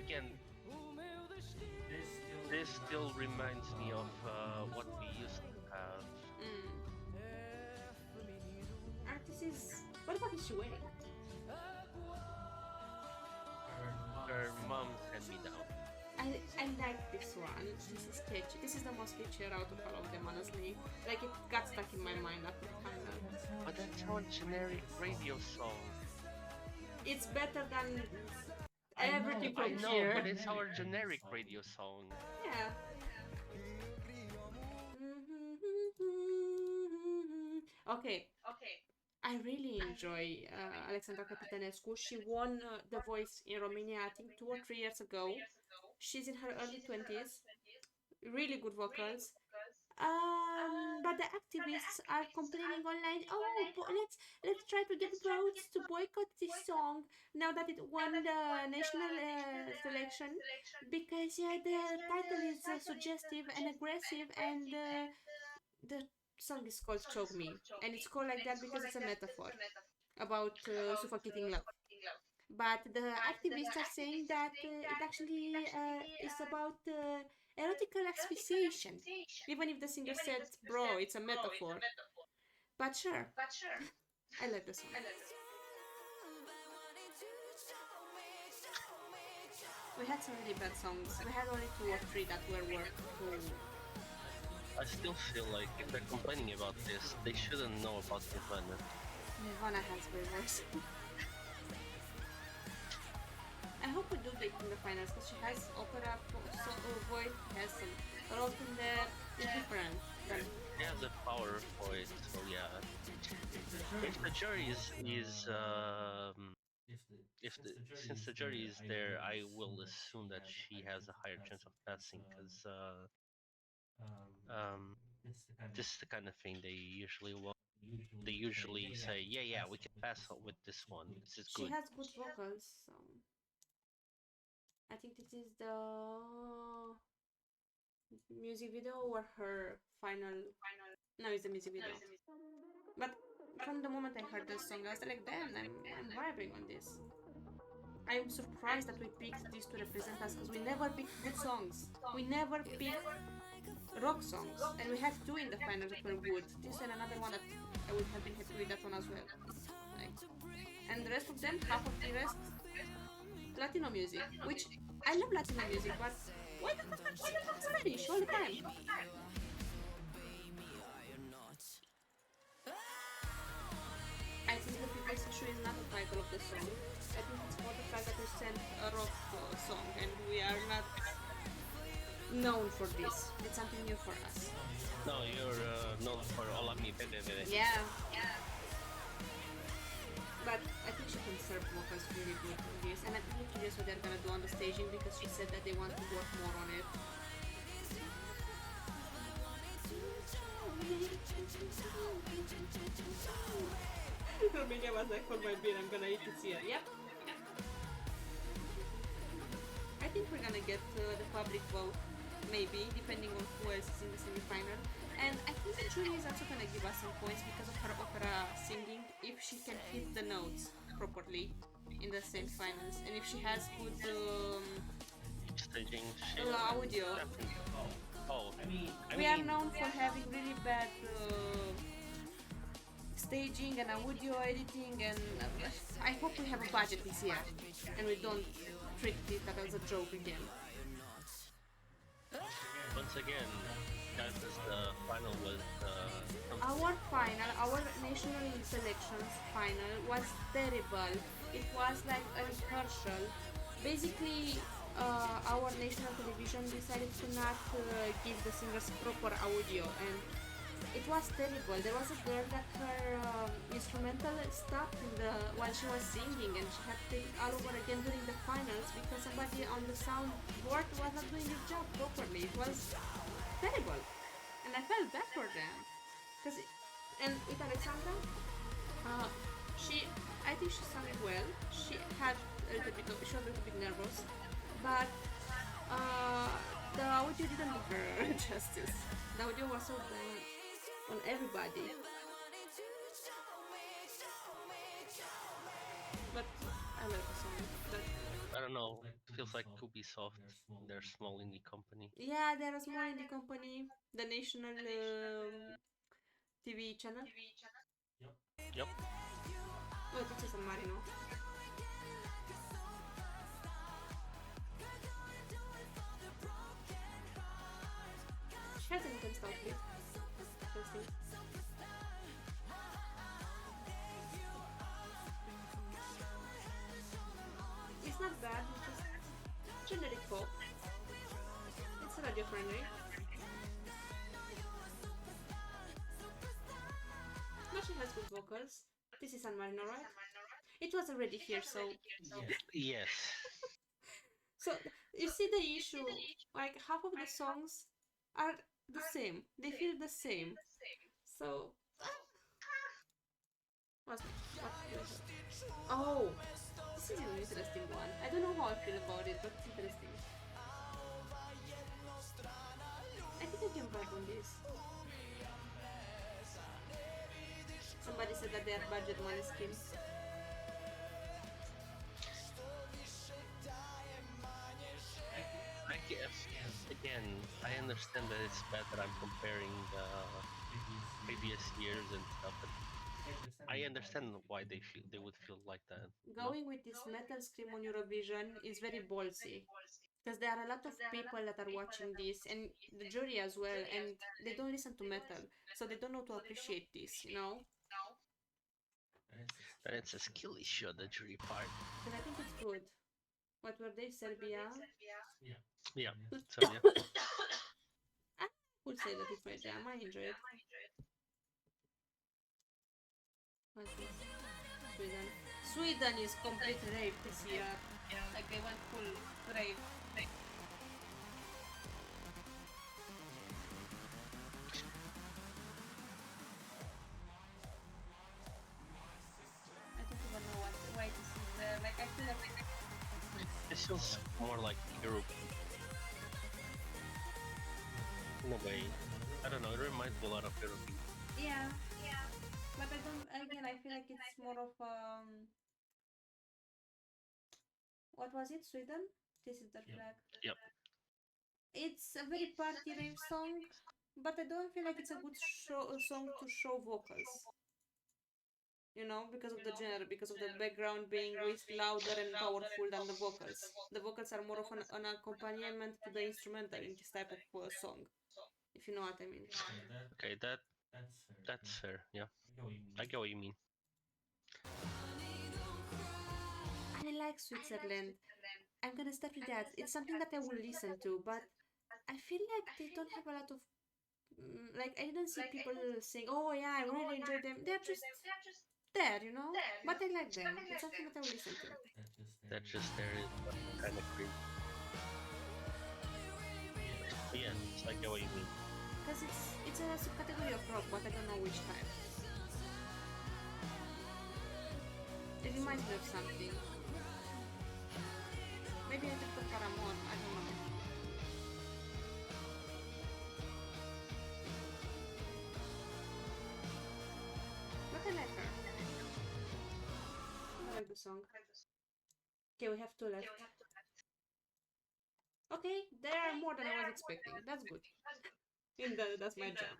Again, this still reminds me of what we used to have. Artist is... What about is she wearing? Her mom sent me down. I like this one. This is sketchy. This is the most sketchy out of all of them, honestly. Like, it got stuck in my mind after the final. But that's our generic radio song. It's better than everything I from know, here. but it's our generic radio song. Yeah. Okay. I really enjoy Alexandra Capitanescu. She won The Voice in Romania, I think 2 or 3 years ago. She's in her early 20s. Really good vocals. But the activists are complaining online. Oh, let's try to get votes to boycott this song now that it won the national selection because the title is suggestive and aggressive, and the song is called "Choke Me," and it's called like that because it's a metaphor about suffocating love. But the activists are saying that it actually is about erotical asphyxiation, even if the singer said, bro, it's a metaphor. But sure, I like the song. We had some really bad songs. We had only 2 or 3 that were worth to... I still feel like if they're complaining about this, they shouldn't know about Nirvana. Nirvana has very worse. I hope we do get in the finals because she has opera, voice, has some rock in there. It's different than... They have the power for it, so yeah. If the jury since the jury is there, I will assume that she has a higher chance of passing because this is the kind of thing they usually want. They usually say, yeah, we can pass with this one. This is good. She has good vocals, so... I think this is the music video or her final... No, it's the music video. But from the moment I heard this song, I was like, damn, I'm vibing on this. I'm surprised that we picked this to represent us because we never picked good songs. We never picked rock songs, and we had 2 in the finals that were good. This and another one that I would have been happy with that one as well. Like, and the rest of them, half of the rest, Latino music, which I love Latino music, but Why the fuck Spanish all the time? I think the people's issue is not the title of the song. I think it's more the fact that we sent a rock song and we are not known for this. It's something new for us. No, you're known for Hola Mi Bebe Bebe. Yeah. But I think she can serve vocals really good on this, and I'm really curious what they're gonna do on the staging because she said that they want to work more on it. Romania was like, for my beer, I'm gonna eat it here. Yep. I think we're gonna get the public vote, maybe, depending on who else is in the semi-final. And I think the jury is also gonna give us some points because of her opera singing, if she can hit the notes properly in the semi-finals, and if she has good Staging shit. audio. Oh, We are known for having really bad staging and audio editing, and I hope we have a budget this year and we don't treat it as a joke again. once again, guys, as the final was Our national selections final was terrible. It was like a rehearsal. Basically, our national television decided to not give the singers proper audio, and it was terrible. There was a girl that her instrumental stopped while she was singing, and she had to take it all over again during the finals because somebody on the sound board was not doing his job properly. It was terrible, and I felt bad for them. And with Alexandra, I think she sang it well. She was a little bit nervous, but the audio didn't do her justice. The audio was so bad on everybody. But I love the song. I don't know. Feels like Ubisoft. They're a small indie company. Yeah, they're a small indie company. The national TV channel. Yep. Oh, it's San Marino. She has an intense outfit. Interesting. It's not bad, it's just generic pop. It's radio friendly. But she has good vocals. This is San Marino, right? It was already here, so... Yes. So, you see the issue, like half of the songs are the same. They feel the same. So... What do I have? Oh! This is an interesting one. I don't know how I feel about it, but it's interesting. I think I can vibe on this. Somebody said that they are budget Måneskin. I guess. Again, I understand that it's bad that I'm comparing the previous years and stuff, but I understand why they would feel like that. Going with this metal scream on Eurovision is very ballsy. Because there are a lot of people that are watching this, and the jury as well, and they don't listen to metal, so they don't know to appreciate this, you know? And it's a skill issue on the jury part. And I think it's good. What were they? Serbia? Yeah. So yeah. I would say that it's my jam. I enjoy it. What's this? Sweden. Sweden is complete rape this year. Like they went full rape. I don't even know why this is there. Like I feel like It feels more like Europe. In a way. I don't know, it reminds me a lot of Europe. yeah. But I don't. Again, I feel like it's more of what was it? Sweden? This is the flag. Yep. It's a very party rave song, but I don't feel like it's a good song to show vocals. you know, because of the genre, because of the background being way louder and powerful than the vocals. The vocals are more of an accompaniment to the instrumental in this type of song, if you know what I mean. Okay, that's fair. Yeah, I get what you mean. I like Switzerland. I'm gonna start with that. It's something that I will listen to, but I feel like they don't have a lot of like I didn't see people saying, "Oh yeah, I really enjoy them." They're just there, you know. But I like them. It's something that I will listen to. That just there is kind of crazy. But yes, I get what you mean. Because it's a subcategory of rock, but I don't know which type. It reminds me of something. Maybe I took the Paramore, I don't know. But I like her. I like the song. Okay, we have two left. Okay, there are more than I was expecting. That's good. That's my job.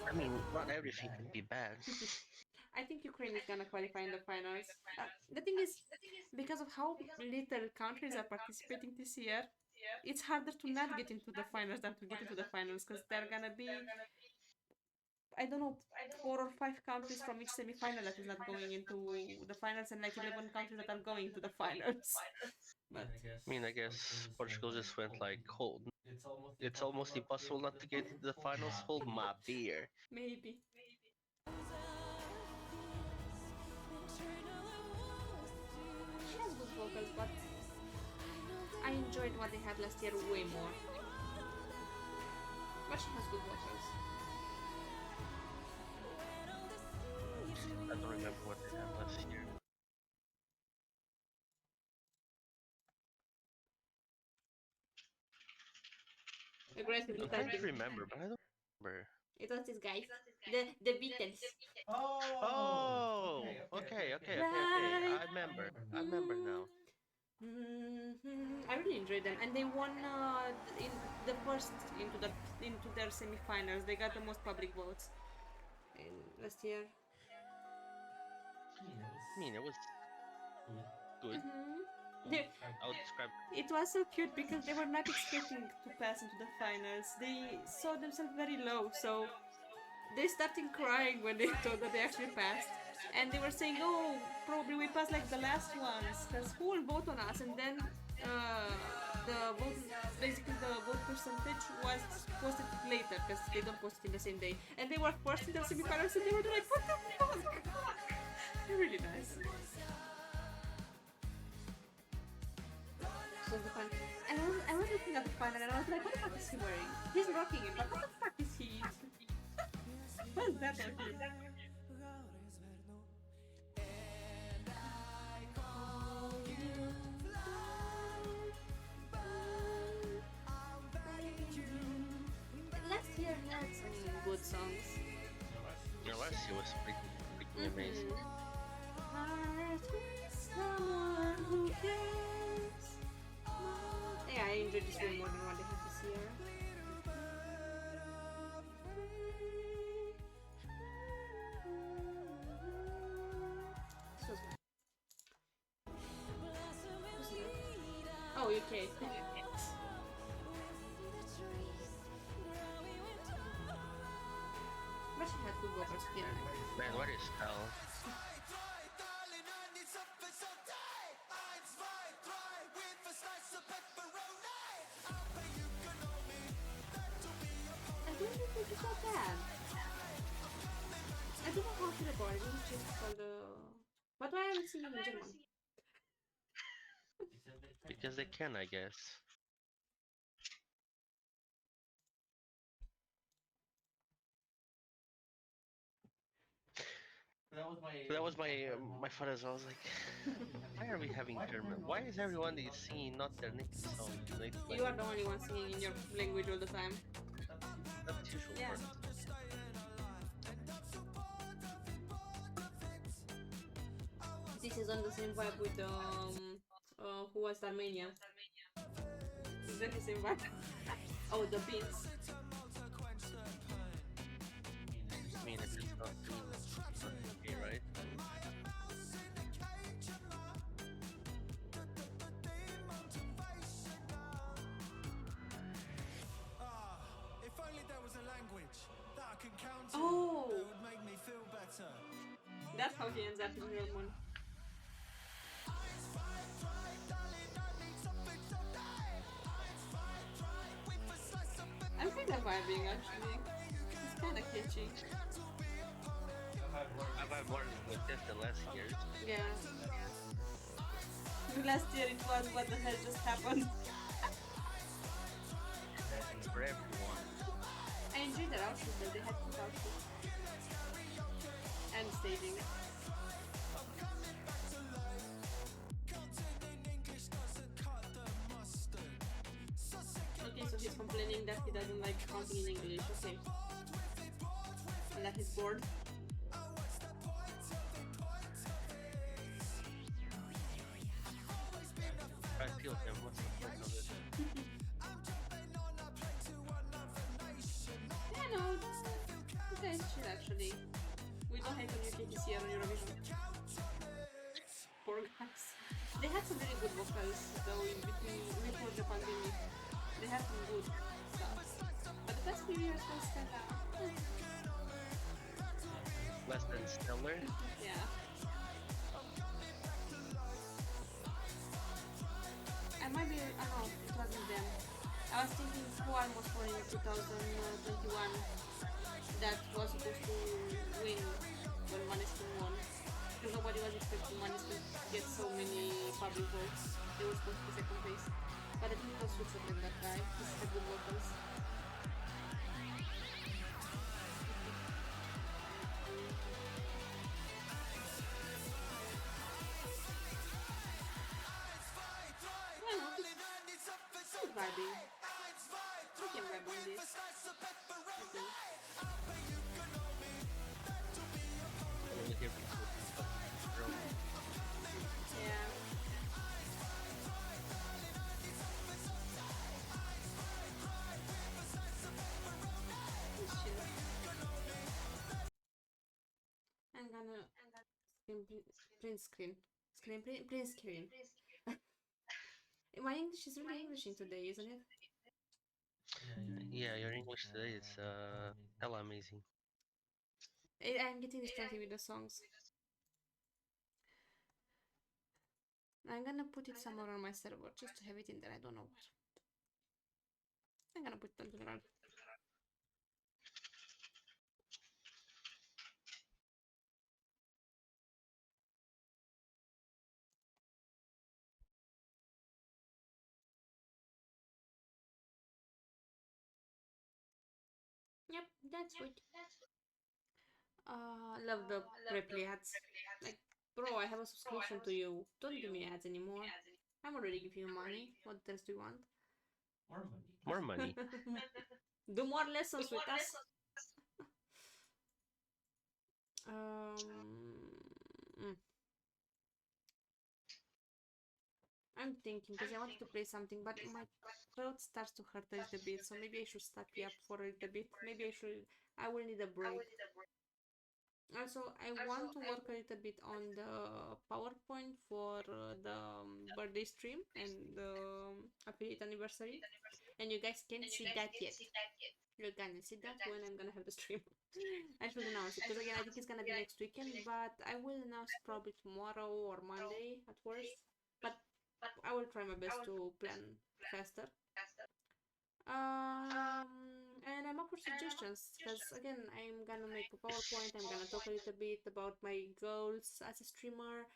I mean, not everything can be bad. I think Ukraine is gonna qualify in the finals. The thing is, because of how little countries are participating this year, it's harder to not get into the finals than to get into the finals because there are gonna be, I don't know, 4 or 5 countries from each semi-final that is not going into the finals, and like 11 countries that are going to the finals. But I mean, I guess Portugal just went like, hold. It's almost impossible not to get into the finals. Hold my beer. maybe. She has good vocals, but I enjoyed what they had last year way more. But she has good vocals. I don't remember what they had last year. Aggressively I'm trying to typing. remember, but I don't remember. It was this guy. The Beatles. Oh, okay. I remember now. I really enjoyed them, and they won in the first into their semi-finals. They got the most public votes in last year. I mean, it was good. I would describe. It was so cute because they were not expecting to pass into the finals. They saw themselves very low, so they started crying when they thought that they actually passed. And they were saying, "Oh, probably we passed like the last ones, because who will vote on us?" And then basically the vote percentage was posted later because they don't post it in the same day. And they were first in the semifinals, and they were like, "What the fuck?" They're really nice. So the fun. And I was looking at the final, and I was like, "What the fuck is he wearing? He's rocking it, but what the fuck is he?" What is that? Last year had some good songs. Your last year was freaking amazing. Someone who cares. Yeah, I enjoyed this way more than what they had this year. This was good. Oh, UK. But she had good vocals, yeah. Man, what is hell? I don't think it's that bad. I don't know how to record. I didn't check for the. But why am I singing in German? Because they can, I guess. So that was my father's. I was like, why are we having German? Why is everyone is singing not their native song? Like, You are the only one singing in your language all the time. that's usual Yeah. part. This is on the same vibe with who was Armenia. Exactly the same vibe. Oh, the beats. I mean, it's just Okay, right? If only there was a language that I could count in Oh, that would make me feel better. that's how he ends up in Real Moon. I'm kind of vibing actually. It's kind of catchy. I've had more with this than last year's. Yeah. Last year it was what the hell just happened. For everyone. I enjoyed their outfit though, they had good outfit. And staging. Okay, so he's complaining that he doesn't like counting in English, okay. And that he's bored. I feel him. What's the point of it? Yeah, no, it's nice shit actually. We don't hate on UK this year on Eurovision. Poor guys. They had some really good vocals though in between before the pandemic. They had some good stuff. But the past few years was kinda Less than stellar. yeah. I might be, I don't know, it wasn't them. I was thinking who almost won in 2021 that was supposed to win when Maneskin won. Because nobody was expecting Maneskin to get so many public votes. They were supposed to be second place. But I think it was Switzerland, that guy. He's had good vocals. Yeah, no, it's vibing. We can vibe on this. I think. Only hear people fucking Yeah. It's chill. I'm gonna print screen. Print screen. My English is really Englishing today, isn't it? Yeah, your English today is hella amazing. I'm getting distracted with the songs. I'm gonna put it somewhere on my server just to have it in there. I don't know where. I'm gonna put it on general. Yep, that's good. Love the replay ads. Like, bro, I have a subscription to you. Don't give me ads anymore. I'm already giving you money. What else do you want? More money. Do more lessons with us. Mm. I'm thinking because I wanted to play something, but my throat starts to hurt a little bit, so maybe I should stop me up for a little bit. Maybe I will need a break. Also, I want to work a little bit on the PowerPoint for the birthday stream and the affiliate anniversary, and you guys can't see that yet. You're gonna see that when I'm gonna have the stream. I should announce it because again I think it's gonna be next weekend, but I will announce probably tomorrow or Monday at worst. But I will try my best to plan faster. And I'm up for suggestions because again I'm gonna make a PowerPoint. I'm gonna talk a little bit about my goals as a streamer.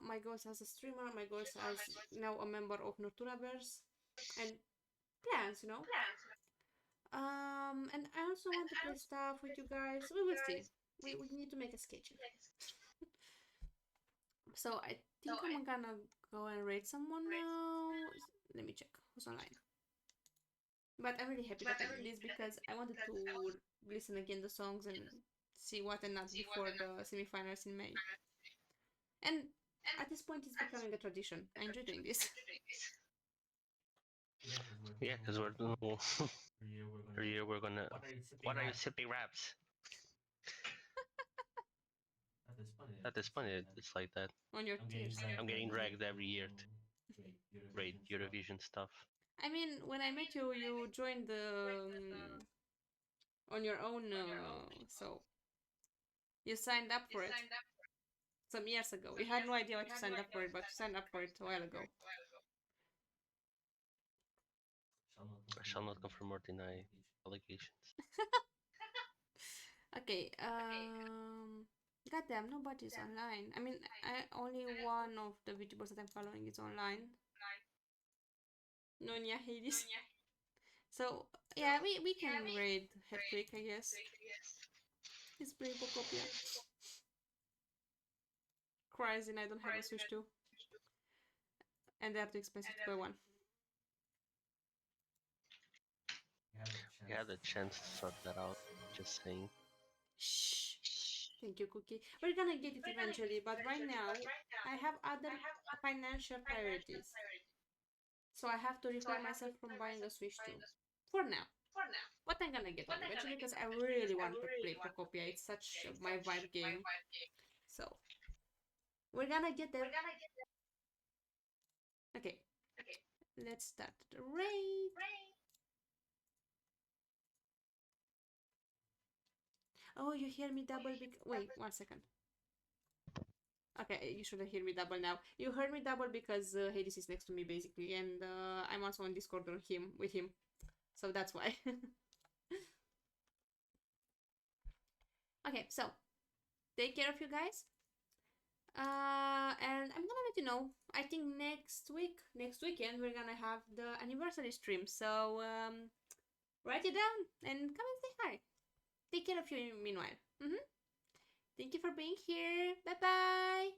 My goals as a streamer, my goals as now a member of Nurturaverse, and plans, you know. And I also want to play stuff with you guys. We will see. We need to make a schedule. So I think I'm gonna go and raid someone now. Let me check who's online. But I'm really happy that I did this because I wanted to listen again the songs and see what and not before the semifinals in May. And at this point, it's becoming a tradition. I enjoy doing this. Yeah, because we're doing. For you, we're gonna. What are you sipping raps? At this point, it's like that. on your tiers. I'm getting dragged every year to rate Eurovision stuff. I mean, when I met you, you joined the on your own, so you signed up for it some years ago. You had no idea what you signed up for it, but you signed up for it a while ago. I shall not confirm or deny allegations. Okay, goddamn, nobody's online. I mean, only one of the VTubers that I'm following is online. Nonya Hades. So, yeah, we can raid Headclick, I guess. He's playing Pocopia. Cries and I don't have a Switch 2. And they are too expensive to buy one. We had a chance to sort that out. Just saying. Shh. Thank you, Cookie. We're gonna get it eventually, but right now I have other financial priorities. So I have to refrain myself from buying a Switch 2. For now. But I'm gonna get one eventually because I really want to play Pocopia. It's such my vibe game. So we're gonna get there. Okay. Let's start the raid. Oh, you hear me double wait, 1 second. Okay, you shouldn't hear me double now. You heard me double because Hades is next to me basically, and I'm also on Discord with him. So that's why. Okay, so take care of you guys. And I'm gonna let you know. I think next weekend, we're gonna have the anniversary stream. So write it down and come and say hi. Take care of you meanwhile. Thank you for being here. Bye bye.